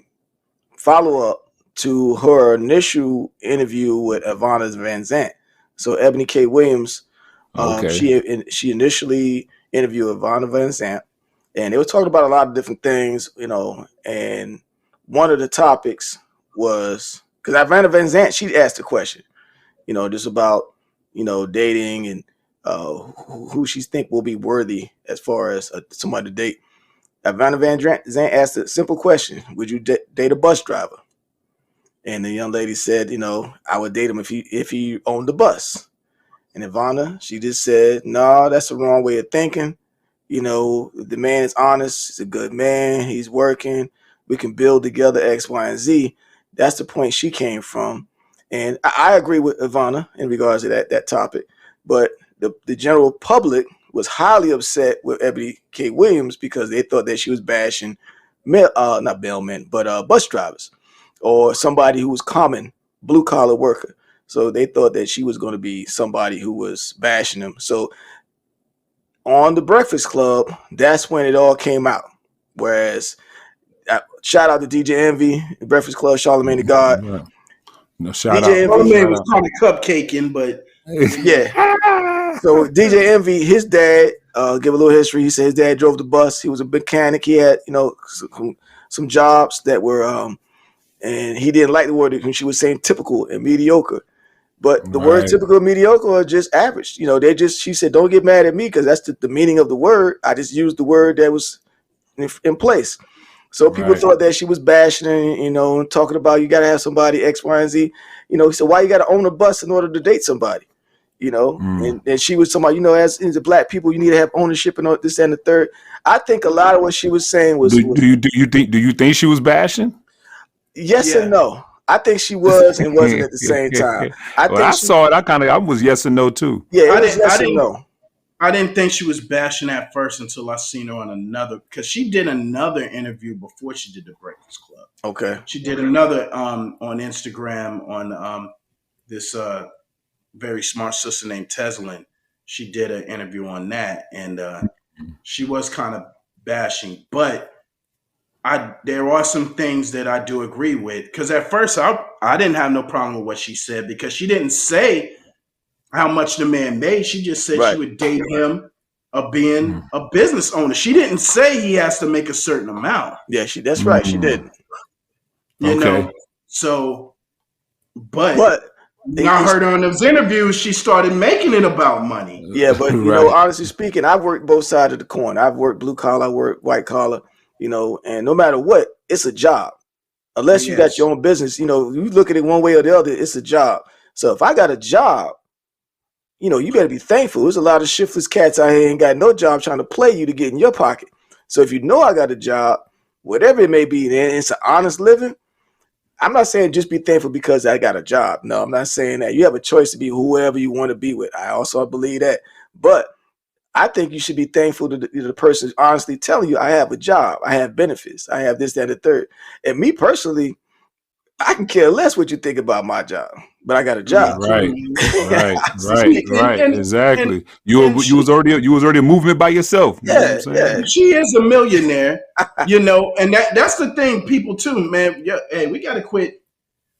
follow up to her initial interview with Ivana Van Zant. So Ebony K. Williams, Okay. she initially interviewed Ivana Van Zant, and they were talking about a lot of different things, and one of the topics was because Ivana Van Zant, she asked a question, just about dating and who she think will be worthy as far as somebody to date. Ivana Van Zant asked a simple question: would you date a bus driver? And the young lady said, I would date him if he owned the bus. And Ivana, she just said, no, that's the wrong way of thinking. The man is honest. He's a good man. He's working. We can build together X, Y, and Z. That's the point she came from. And I agree with Ivana in regards to that topic. But the general public was highly upset with Ebony K. Williams because they thought that she was bashing, not mailmen, but bus drivers or somebody who was common, blue collar worker. So they thought that she was going to be somebody who was bashing them. So on the Breakfast Club, that's when it all came out. Whereas, shout out to DJ Envy, Breakfast Club, Charlamagne the God. Right. No, shout DJ out. Envy man was kind of cupcaking, but yeah. So DJ Envy, his dad, give a little history. He said his dad drove the bus. He was a mechanic. He had, some jobs that were, and he didn't like the word when she was saying typical and mediocre. But the words typical and mediocre are just average. She said, don't get mad at me because that's the meaning of the word. I just used the word that was in place. So people thought that she was bashing and talking about you got to have somebody X, Y, and Z. He said, why you got to own a bus in order to date somebody? And she was talking about, as the black people, you need to have ownership and all this and the third. I think a lot of what she was saying was. Do you think she was bashing? Yes and no. I think she was and wasn't at the same time. I saw it. I was yes and no too. Yeah, I didn't know. I didn't think she was bashing at first until I seen her on another, because she did another interview before she did the Breakfast Club. Okay. She did another on Instagram on this very smart sister named Teslin. She did an interview on that, and she was kind of bashing, but there are some things that I do agree with, because at first I didn't have no problem with what she said, because she didn't say how much the man made. She just said she would date him of being a business owner. She didn't say he has to make a certain amount. Yeah, that's right. She did. You know, so, but I heard her in those interviews, she started making it about money. Yeah, but honestly speaking, I've worked both sides of the coin. I've worked blue collar, I worked white collar, and no matter what, it's a job. Unless you got your own business, you look at it one way or the other, it's a job. So if I got a job, you better be thankful. There's a lot of shiftless cats out here ain't got no job trying to play you to get in your pocket. So if I got a job, whatever it may be, and it's an honest living, I'm not saying just be thankful because I got a job. No, I'm not saying that. You have a choice to be whoever you want to be with. I also believe that. But I think you should be thankful to the person honestly telling you, I have a job, I have benefits, I have this, that, and the third. And me personally, I can care less what you think about my job, but I got a job. Right. Exactly. You was already a movement by yourself. Yeah. She is a millionaire, and that's the thing, people too, man. Yeah, hey, we gotta quit.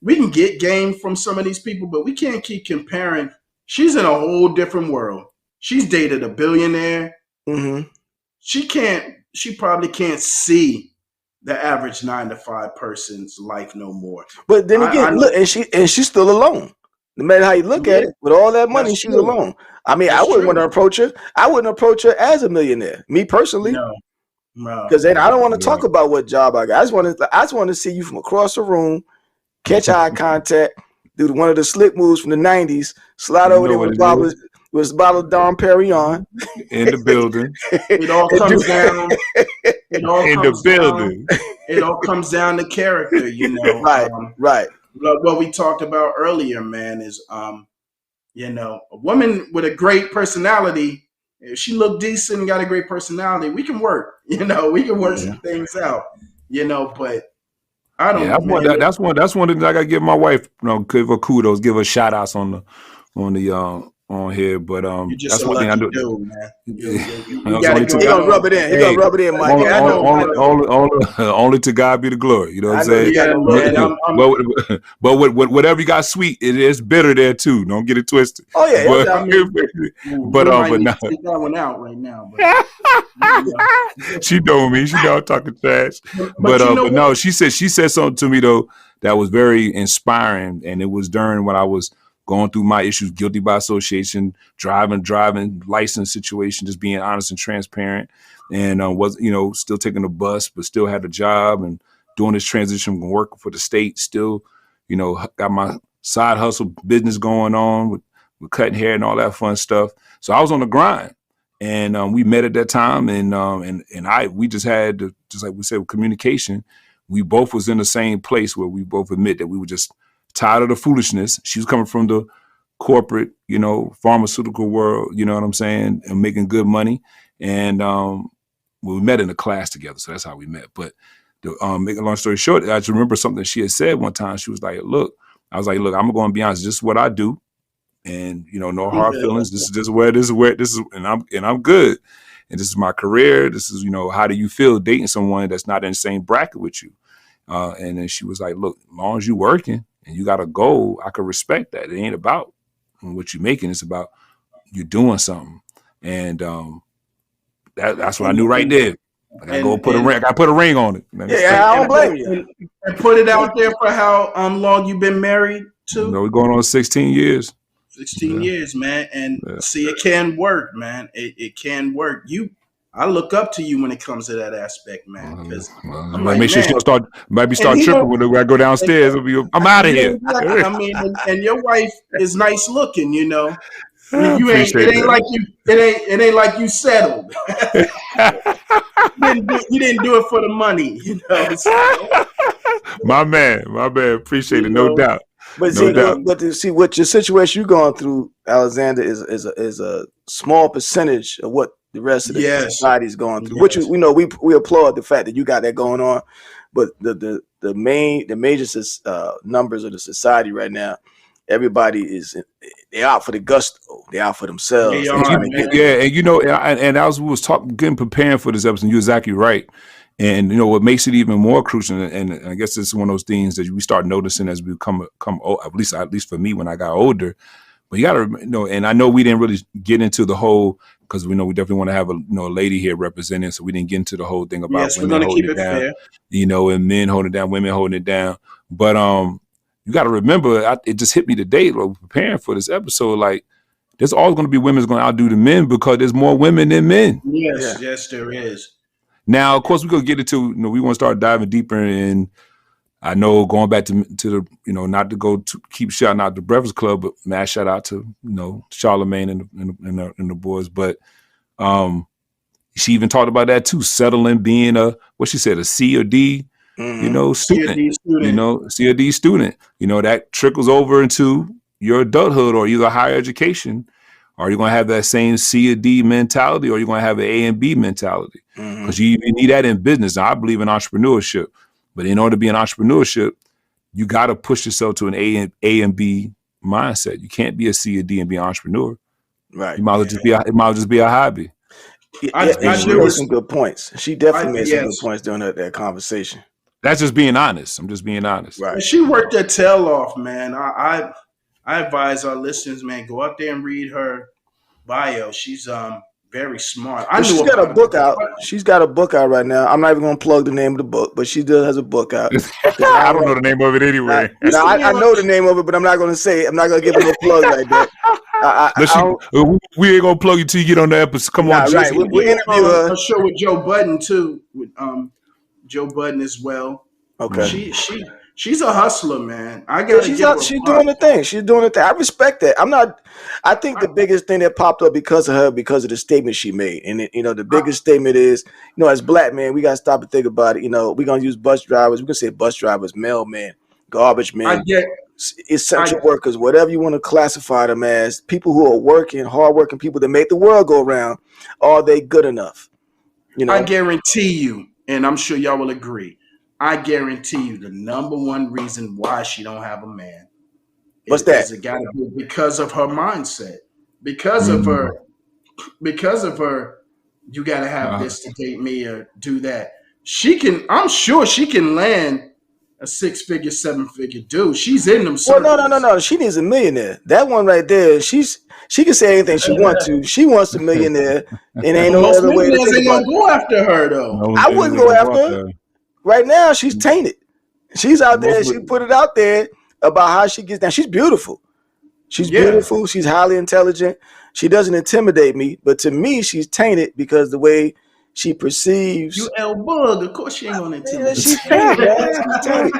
We can get game from some of these people, but we can't keep comparing. She's in a whole different world. She's dated a billionaire. Mm-hmm. She probably can't see the average 9-to-5 person's life no more. But then again, look, and she's still alone. No matter how you look at it, with all that money, she's alone. I mean, I wouldn't want to approach her. I wouldn't approach her as a millionaire, me personally. No. Because then I don't want to talk about what job I got. I just want to see you from across the room, catch eye contact, do one of the slick moves from the 90s, slide over there with a bottle of Dom Perignon. In the building. It all comes down. It all comes down to character, Right. What we talked about earlier, man, is a woman with a great personality. If she look decent and got a great personality, we can work. We can work some things out. But I don't know. That's one thing I gotta give my wife, give her kudos, give her shout outs on here, but that's one thing I do. Man. He gonna rub it in. He gonna rub it in, Mike. Only to God be the glory. You know what I'm saying? But whatever you got sweet, it is bitter there too. Don't get it twisted. Oh yeah. But no. Take that one out right now. She know me. She know I'm talking trash. But no, she said something to me though that was very inspiring, and it was during when I was going through my issues, guilty by association, driving license situation, just being honest and transparent, and was still taking the bus, but still had a job and doing this transition from working for the state. Still, got my side hustle business going on with cutting hair and all that fun stuff. So I was on the grind, And we met at that time, and we just had just like we said, communication. We both was in the same place where we both admit that we were just tired of the foolishness. She was coming from the corporate, pharmaceutical world, you know what I'm saying, and making good money. And we met in a class together, so that's how we met. But to make a long story short, I just remember something she had said one time. She was like, "Look," I was like, "Look, I'm going to be honest. This is what I do, and no hard feelings. This is where this is, and I'm good. And this is my career. This is, how do you feel dating someone that's not in the same bracket with you?" And then she was like, "Look, as long as you working and you got a goal, I can respect that. It ain't about what you're making. It's about you doing something." And that's what I knew right there. I gotta go put a ring. I gotta put a ring on it. Yeah, I don't blame you. And put it out there for how long you've been married to. We're going on 16 years. 16 years, man. And see, it can work, man. It can work. I look up to you when it comes to that aspect, man. Because make sure she'll start tripping when I go downstairs. I'm out of here. I mean, and your wife is nice looking, It ain't like you settled. You didn't do it for the money, My man, appreciate it, no doubt. But see what your situation you're going through, Alexander, is a small percentage of what the rest of the society is going through. Which we applaud the fact that you got that going on, but the major numbers of the society right now, everybody they're out for the gusto. They're out for themselves. And as we was preparing for this episode, you're exactly right. And what makes it even more crucial, and I guess it's one of those things that we start noticing as we come old, at least for me when I got older. But you got to and I know we didn't really get into the whole, because we definitely want to have a lady here representing, so we didn't get into the whole thing about women holding it down, fair. And men holding it down, women holding it down. But you got to remember, it just hit me today, preparing for this episode, like, there's always going to be women going to outdo the men because there's more women than men. Yes, there is. Now, of course, we're going to get into, we want to start diving deeper in, I know, going back to the, not to go to keep shouting out the Breakfast Club, but mass shout out to, Charlemagne and the boys. But she even talked about that too, settling, being what she said, a C or D, student, C or D student, that trickles over into your adulthood or either higher education. Are you going to have that same C or D mentality, or are you going to have an A and B mentality? Because you need that in business. Now, I believe in entrepreneurship, but in order to be an entrepreneurship, you got to push yourself to an A and B mindset. You can't be a C or D and be an entrepreneur. Right. It might just be a hobby. She made some good points. She definitely made some good points during that conversation. That's just being honest. I'm just being honest. Right. She worked her tail off, man. I advise our listeners, man, go out there and read her bio. She's very smart. She's got a book out. She's got a book out right now. I'm not even going to plug the name of the book, but she does has a book out. I don't know the name of it anyway. I know the name of it, but I'm not going to say it. I'm not going to give it a plug like that. We ain't going to plug you till you get on the episode. Come on, right. We interview her. A show with Joe Budden too, with Joe Budden as well. Okay. She's a hustler, man. She's doing the thing. She's doing the thing. I respect that. I think the biggest thing that popped up because of her, because of the statement she made. And the biggest statement is, as black men, we gotta stop and think about it. We're gonna use bus drivers, we're gonna say bus drivers, mailmen, garbage men, essential workers, whatever you want to classify them as, people who are working, hardworking people that make the world go round. Are they good enough? I guarantee you, and I'm sure y'all will agree, I guarantee you the number one reason why she don't have a man. What's that? It gotta be because of her mindset. Because of her, you gotta have this to date me or do that. I'm sure she can land a 6-figure, 7-figure dude. She's in them circles. Well, no. She needs a millionaire. That one right there, she can say anything she wants to. She wants a millionaire, and ain't no other way to think about it. Go after her though. I wouldn't go after her. Right now, she's tainted. She's out there. She put it out there about how she gets down. She's beautiful. She's beautiful. She's highly intelligent. She doesn't intimidate me, but to me, she's tainted because the way she perceives. You L Bug, of course she ain't gonna intimidate. She's tainted, man. She's tainted.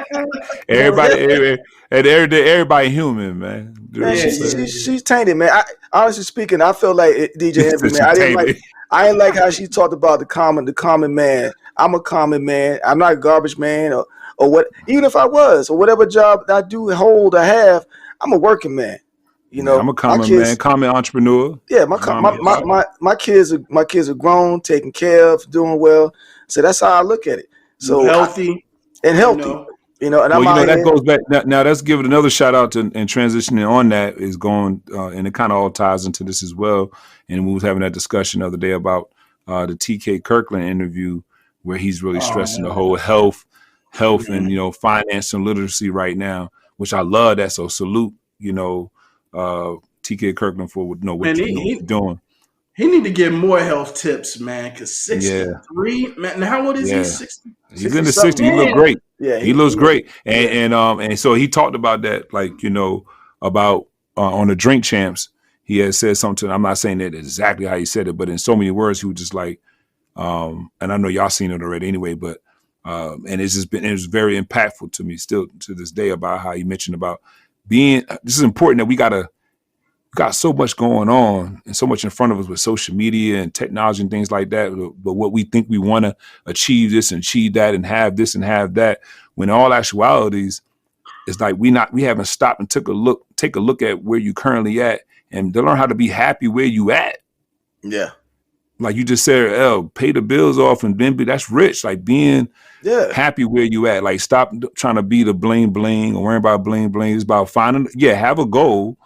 Everybody human, man. Man, What you Yeah, say? she's tainted, man. Honestly speaking, I feel like DJ Envy, man. She tainted. I didn't like how she talked about the common man. I'm a common man. I'm not a garbage man or what. Even if I was or whatever job I do hold or have, I'm a working man. You Yeah, I'm know, a my common man, kids. common entrepreneur. Yeah, yes, sir. my kids are grown, taken care of, doing well. So that's how I look at it. You So healthy, and you healthy, know. and Well, I'm out that here. goes back. Now let's give it another shout out to and transitioning on that is going, and it kind of all ties into this as well. And we was having that discussion the other day about the TK Kirkland interview where he's really Oh stressing the man. whole health and, Mhm. finance and literacy right now, which I love that. So salute, TK Kirkland for, Man, what what you're doing. he need to get more health tips, man. Cause Yeah. 63, man. Now how old is he? Yeah. 60. He's in 60 the something. 60s. He looked Man, great. Yeah, He looks great. yeah. And so he talked about that, like, about on the Drink Champs. He had said something. I'm not saying that exactly how he said it, but in so many words, he was just like, and I know y'all seen it already anyway, but and it was very impactful to me still to this day about how he mentioned about this is important that we got so much going on and so much in front of us with social media and technology and things like that. But what we think we want to achieve this and achieve that and have this and have that, when in all actualities, it's like we haven't stopped and take a look at where you currently at and to learn how to be happy where you at. Yeah. Like you just said, pay the bills off and then that's rich. Like being Yeah. happy where you at. Like stop trying to be the bling bling or worrying about bling bling. It's about have a goal,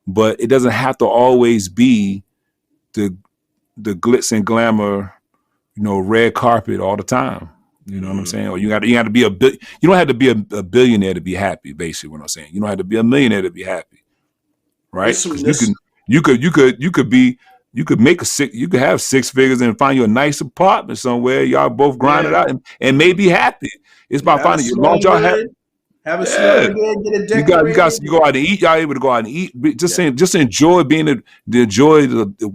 but it doesn't have to always be the glitz and glamour, red carpet all the time. You know what I'm saying? Or you got to be you don't have to be a billionaire to be happy. Basically, what I'm saying, you don't have to be a millionaire to be happy, right? this some Because this you could make you could have six figures and find you a nice apartment somewhere. Y'all both grind it yeah. out and may be happy. It's about Have it finding your long smelling y'all have. good. Have it Yeah. smelling good. Get it You decorated. go out and eat. Y'all able to go out and eat. Just Yeah. saying, just enjoy being the joy.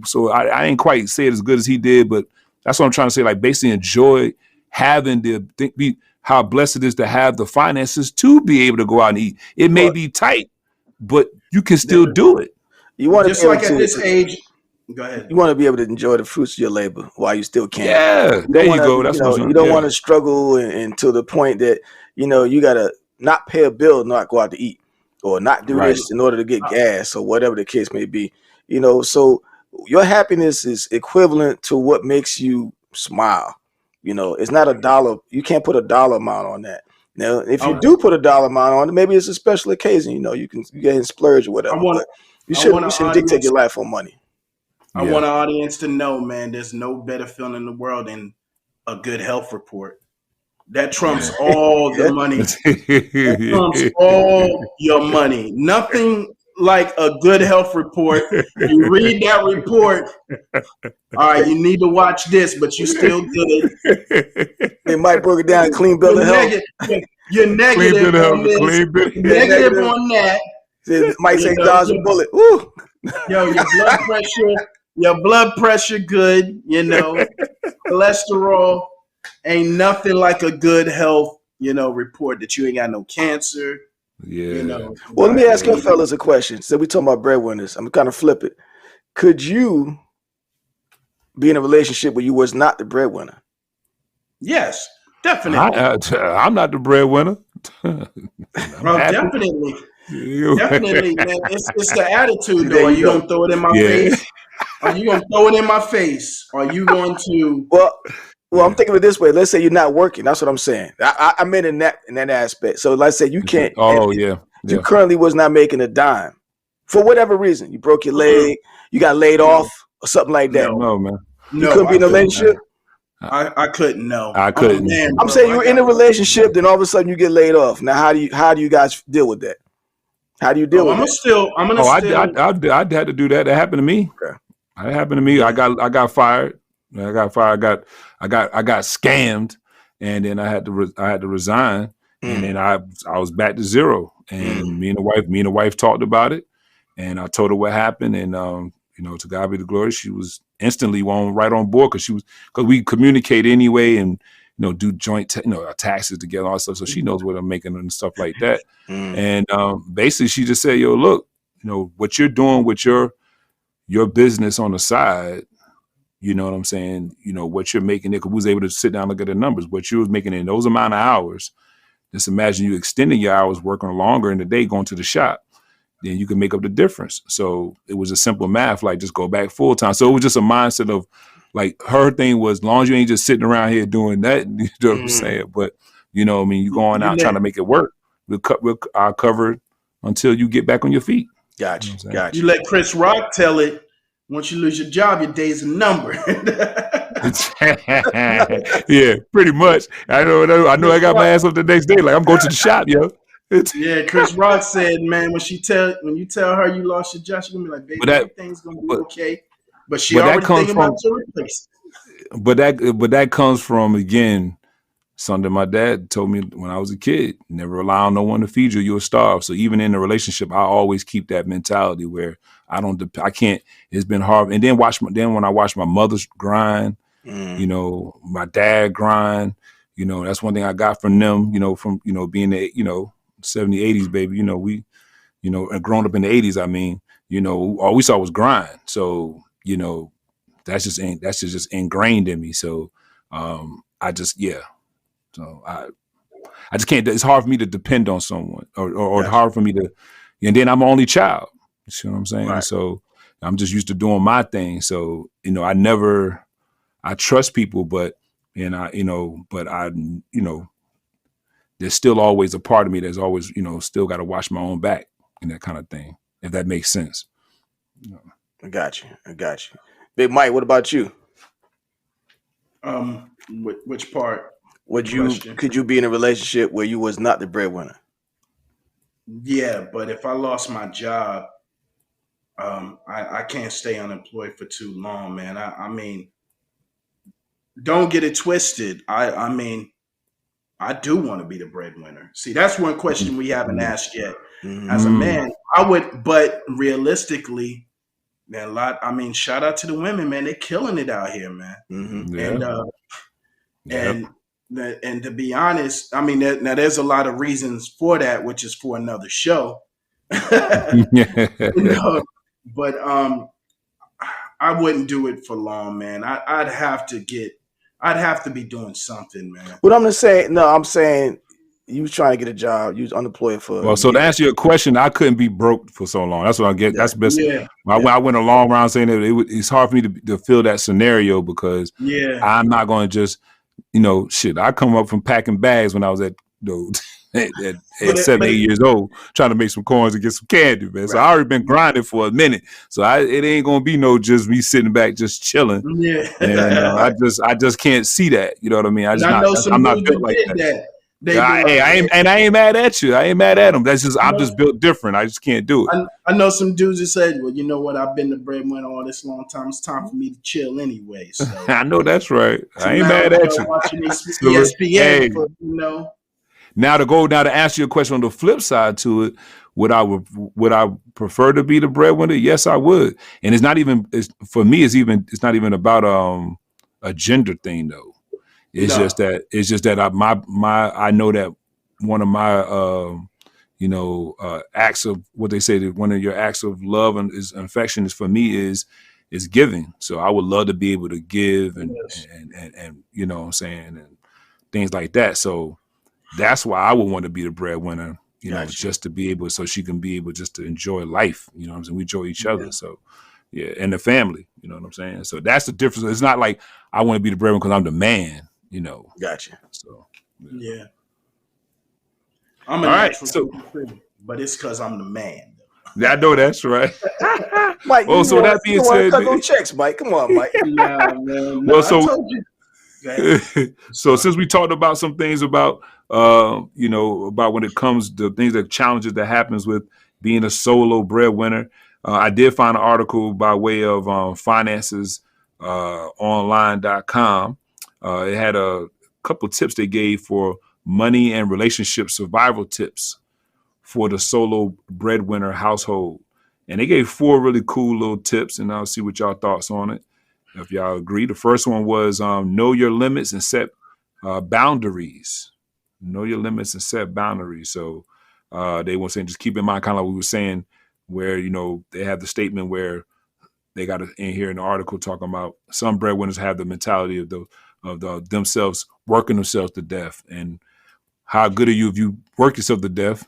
So I ain't quite say it as good as he did, but that's what I'm trying to say. Like basically enjoy having how blessed it is to have the finances to be able to go out and eat. It may Well, be tight, but you can Yeah. still do it. you want to Just be able like at this age. Go ahead. you want to be able to enjoy the fruits of your labor while you still can. Yeah, You there don't you want go. to, That's what I'm you saying. don't Yeah, want to struggle and to the point that you got to not pay a bill, not go out to eat, or not do right. this in order to get gas or whatever the case may be. So your happiness is equivalent to what makes you smile. It's not a dollar. You can't put a dollar amount on that. Now, if you I, do put a dollar amount on it, maybe it's a special occasion. You can splurge or I whatever, want but you I want shouldn't you an shouldn't dictate audience. your life on money. I Yeah. want an audience to know, man. There's no better feeling in the world than a good health report. That trumps Yeah. all the Yeah. money. That trumps all your money. Nothing like a good health report. You read that report. All right, you need to watch this, but you still good. They might broke it down, clean bill You're of health. negative. You're Clean negative bit of on health, this. clean bit. You're negative Negative. on that. Might You say know, dodge a bullet. Woo! your blood pressure good. Cholesterol ain't nothing like a good health. Report that you ain't got no cancer. Yeah. Well, let me ask you Yeah. fellas a question. So we talking about breadwinners. I'm kind of flip it. Could you be in a relationship where you was not the breadwinner? Yes, definitely. I'm not the breadwinner. I'm Bro, happy. definitely. You- Definitely, man. It's the attitude, though. There Are you you go. gonna throw it in my yeah. face? Are you gonna throw it in my face? Are you going to? Well, I'm thinking of it this way. Let's say you're not working. That's what I'm saying. I meant in that aspect. So let's say you can't. Oh yeah. You currently was not making a dime for whatever reason. You broke your leg. You got laid off or something like that. No. No, man. You No, couldn't be in a relationship. I couldn't. No, I I'm a couldn't. man, I'm bro. saying I you're in got- a relationship, then all of a sudden you get laid off. Now, how do you guys deal with that? How do you deal Oh, with I'm gonna that? still. I'm gonna Oh, I still. had to do that. That happened to me. Okay. That happened to me. Yeah. I got fired. I got fired. I got scammed, and then I had to resign, and then I was back to zero. And me and the wife talked about it, and I told her what happened, and to God be the glory. She was instantly right on board because we communicate anyway, and do joint taxes together, all that stuff. So she knows what I'm making and stuff like that. And basically, she just said, "Yo, look." what you're doing with your business on the side. You know what I'm saying? What you're making it, 'cause we was able to sit down and look at the numbers. What you was making in those amount of hours, just imagine you extending your hours, working longer in the day, going to the shop, then you can make up the difference. So it was a simple math, like just go back full time. So it was just a mindset of like her thing was, as long as you ain't just sitting around here doing that, you know what I'm saying? But I mean, you going out trying to make it work. I'll cover it until you get back on your feet. Gotcha. Gotcha. You let Chris Rock tell it. Once you lose your job, your day's a number. Yeah, pretty much. I know. I got my ass up the next day. Like I'm going to the shop, yo. Yeah, Chris Rock said, man, when you tell her you lost your job, she's gonna be like, baby, everything's gonna be okay. But she already thinking about your replacement. But that comes from, again, something my dad told me when I was a kid. Never allow no one to feed you, you'll starve. So even in a relationship, I always keep that mentality where I can't. It's been hard. And then when I watch my mother's grind, my dad grind, that's one thing I got from them, from being a 70s, 80s baby. We and grown up in the 80s. I mean, all we saw was grind. So that's just ingrained in me. So I just So I just can't. It's hard for me to depend on someone, or it's hard for me to. And then I'm an only child. You see what I'm saying? Right. So I'm just used to doing my thing. So I trust people, but there's still always a part of me that's always still got to watch my own back and that kind of thing. If that makes sense. I got you. Big Mike, what about you? Which part? Could you be in a relationship where you was not the breadwinner? Yeah, but if I lost my job, I can't stay unemployed for too long, man. I mean, don't get it twisted. I mean, I do want to be the breadwinner. See, that's one question we haven't asked yet. As a man, I would, but realistically, man, shout out to the women, man. They're killing it out here, man. Yeah. And to be honest, I mean, now there's a lot of reasons for that, which is for another show. But I wouldn't do it for long, man. I'd have to be doing something, man. What I'm saying, you was trying to get a job. You was unemployed for. Well, so to answer your question, I couldn't be broke for so long. That's what I get. That's best. Yeah. I went a long round saying that it's hard for me to feel that scenario because I'm not going to just, I come up from packing bags when I was at 7, 8 years old, trying to make some coins and get some candy, man. Right. So I already been grinding for a minute. So it ain't gonna be just me sitting back just chilling. Yeah. And I just can't see that. You know what I mean? I'm not built like that. I ain't mad at you. I ain't mad at them. That's just I'm just built different. I just can't do it. I know some dudes that said, well, you know what? I've been the breadwinner all this long time. It's time for me to chill anyway. So I know that's right. I ain't mad at you. Watching ESPN, Now to answer your question on the flip side to it, would I prefer to be the breadwinner? Yes, I would. And it's not even it's not even about a gender thing though. It's just that I know that one of my acts of what they say that one of your acts of love and affection is for me is giving. So I would love to be able to give and you know what I'm saying, and things like that. So that's why I would want to be the breadwinner, just to be able, so she can be able just to enjoy life. You know what I'm saying? We enjoy each other. So and the family, you know what I'm saying? So that's the difference. It's not like I want to be the breadwinner because I'm the man, Gotcha. So yeah. I'm a natural, but it's because I'm the man. Yeah, I know that's right. Mike, so that being said, cut those checks, Mike. Come on, Mike. Nah, man. No, I told you. So since we talked about some things about about when it comes to things, that challenges that happens with being a solo breadwinner, I did find an article by way of finances online.com. It had a couple tips they gave for money and relationship survival tips for the solo breadwinner household. And they gave 4 really cool little tips, and I'll see what y'all thoughts on it, if y'all agree. The first one was know your limits and set boundaries. Know your limits and set boundaries. So they were saying just keep in mind, kind of like we were saying where, you know, they have the statement where they got in here in the article talking about some breadwinners have the mentality of themselves working themselves to death. And how good are you if you work yourself to death?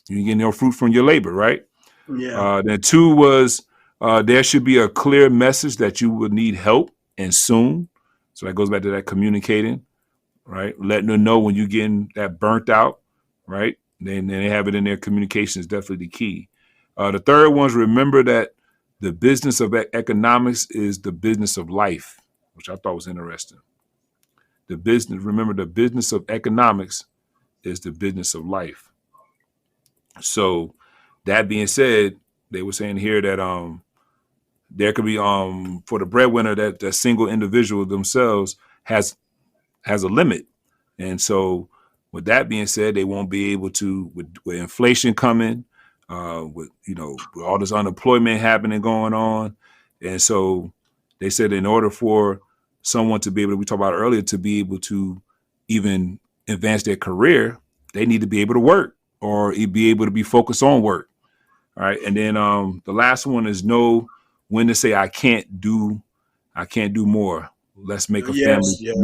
You get no fruit from your labor, right? Yeah. Then 2 was there should be a clear message that you will need help and soon. So that goes back to that communicating, right? Letting them know when you're getting that burnt out, right? Then they have it in their communication is definitely the key. The third one is remember that the business of economics is the business of life, which I thought was interesting. Remember the business of economics is the business of life. So that being said, they were saying here that there could be for the breadwinner that the single individual themselves has a limit. And so with that being said, they won't be able to with inflation coming, with with all this unemployment happening going on. And so they said in order for someone to be able to, we talked about earlier, to be able to even advance their career, they need to be able to work or be able to be focused on work. All right. And then the last one is know when to say I can't do more. Let's make a family. Yes. Yes.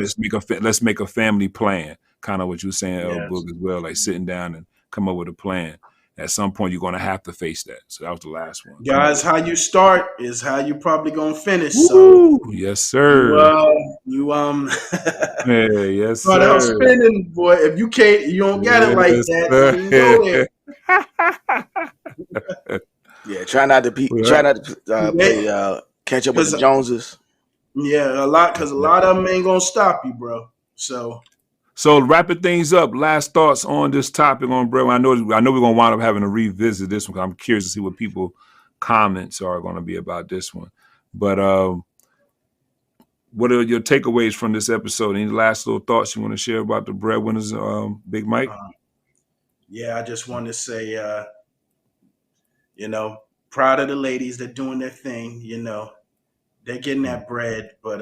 Let's make a family plan. Kind of what you were saying, Yes. Book, as well. Like sitting down and come up with a plan. At some point, you're going to have to face that. So that was the last one. Guys, how you start is how you probably gonna finish. Woo! So Yes, sir. you Hey, yes, start out sir. spending, boy. If you can't, you don't got it like Yes, that. sir. You know it. Yeah, try not to play catch up with the Joneses. Yeah, because a lot of them ain't gonna stop you, bro. So wrapping things up, last thoughts on this topic on bread. I know we're gonna wind up having to revisit this one. I'm curious to see what people comments are going to be about this one. But what are your takeaways from this episode? Any last little thoughts you want to share about the breadwinners, Big Mike? Yeah, I just want to say, proud of the ladies. They're doing their thing. They're getting that bread. But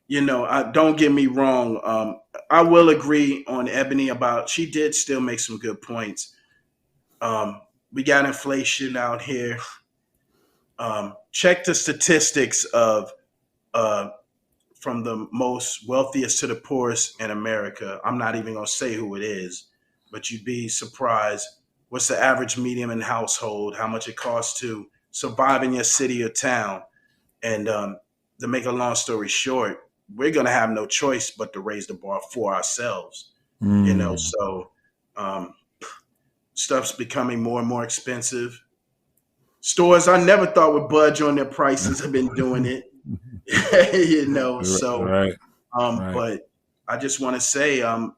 don't get me wrong. I will agree on Ebony about she did still make some good points. We got inflation out here. Check the statistics of from the most wealthiest to the poorest in America. I'm not even going to say who it is, but you'd be surprised. What's the average medium in household? How much it costs to survive in your city or town? And to make a long story short, we're going to have no choice but to raise the bar for ourselves. So stuff's becoming more and more expensive. Stores I never thought would budge on their prices have been doing it. Right. But I just want to say, I'm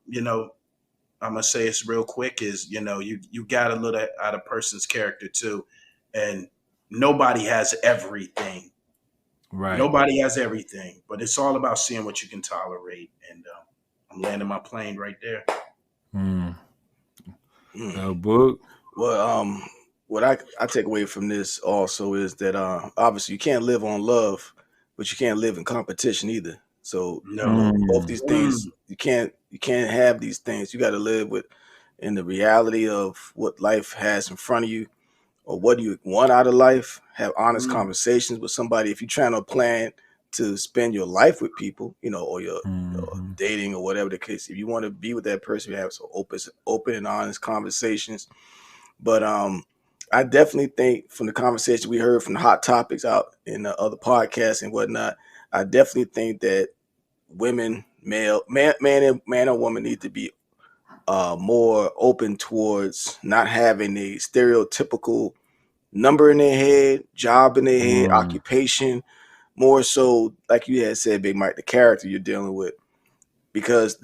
gonna say it's real quick is, you got to look at a person's character too. And nobody has everything. Right. Nobody has everything, but it's all about seeing what you can tolerate. And I'm landing my plane right there. Book. Well, what I take away from this also is that obviously you can't live on love, but you can't live in competition either. So both these things you can't have these things. You got to live in the reality of what life has in front of you, or what do you want out of life. Have honest conversations with somebody. If you're trying to plan to spend your life with people, or your dating or whatever the case, if you want to be with that person, you have some open and honest conversations. But I definitely think from the conversation we heard from the hot topics out in the other podcasts and whatnot, I definitely think that women, man and woman need to be more open towards not having a stereotypical number in their head, job in their head, occupation, more so, like you had said, Big Mike, the character you're dealing with, because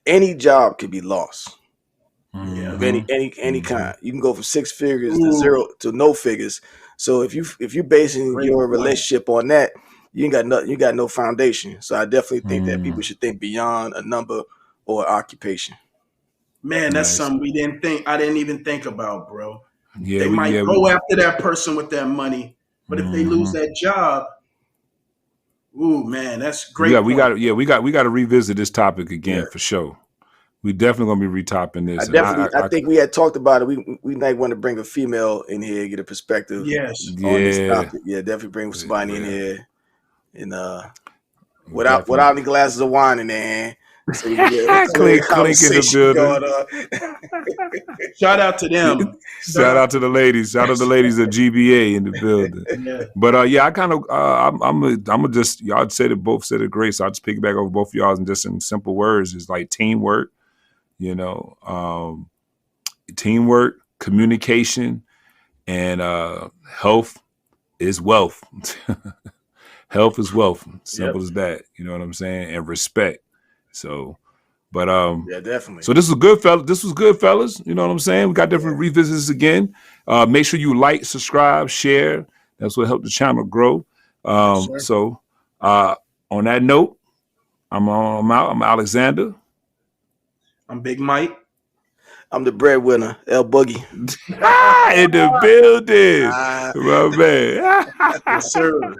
any job can be lost. Of any kind. You can go from 6 figures to 0 to no figures. So if you're basing your relationship on that, you ain't got nothing. You got no foundation. So I definitely think that people should think beyond a number or occupation. Man, that's something I didn't even think about, bro. Yeah, they might go after that person with that money, but if they lose that job, ooh, man, that's great. We got to revisit this topic again for sure. We definitely gonna be retopping I this, and definitely, I think we had talked about it. We might want to bring a female in here, get a perspective Yes. on this yeah, topic. Yeah, definitely bring somebody in yeah, here and without definitely. any glasses of wine in their hand, so we can get a clear Clink in the conversation building. going on. Shout out to them. Shout out to the ladies. Shout out to the ladies at GBA in the building. Yeah. But yeah, I kind of I'm just y'all both said it great. So I'll just piggyback over both of y'all and just in simple words is like teamwork, you know, teamwork, communication, and health is wealth. Health is wealth. Simple Yep. as that. You know what I'm saying? And respect. So, but Yeah, definitely. so this was good, fellas. This was good, fellas. You know what I'm saying? We got different revisits again. Make sure you like, subscribe, share. That's what helped the channel grow. Yes, sir. So on that note, I'm out. I'm Alexander. I'm Big Mike. I'm the breadwinner, L Boogie. In the building, my man. Yes, sir.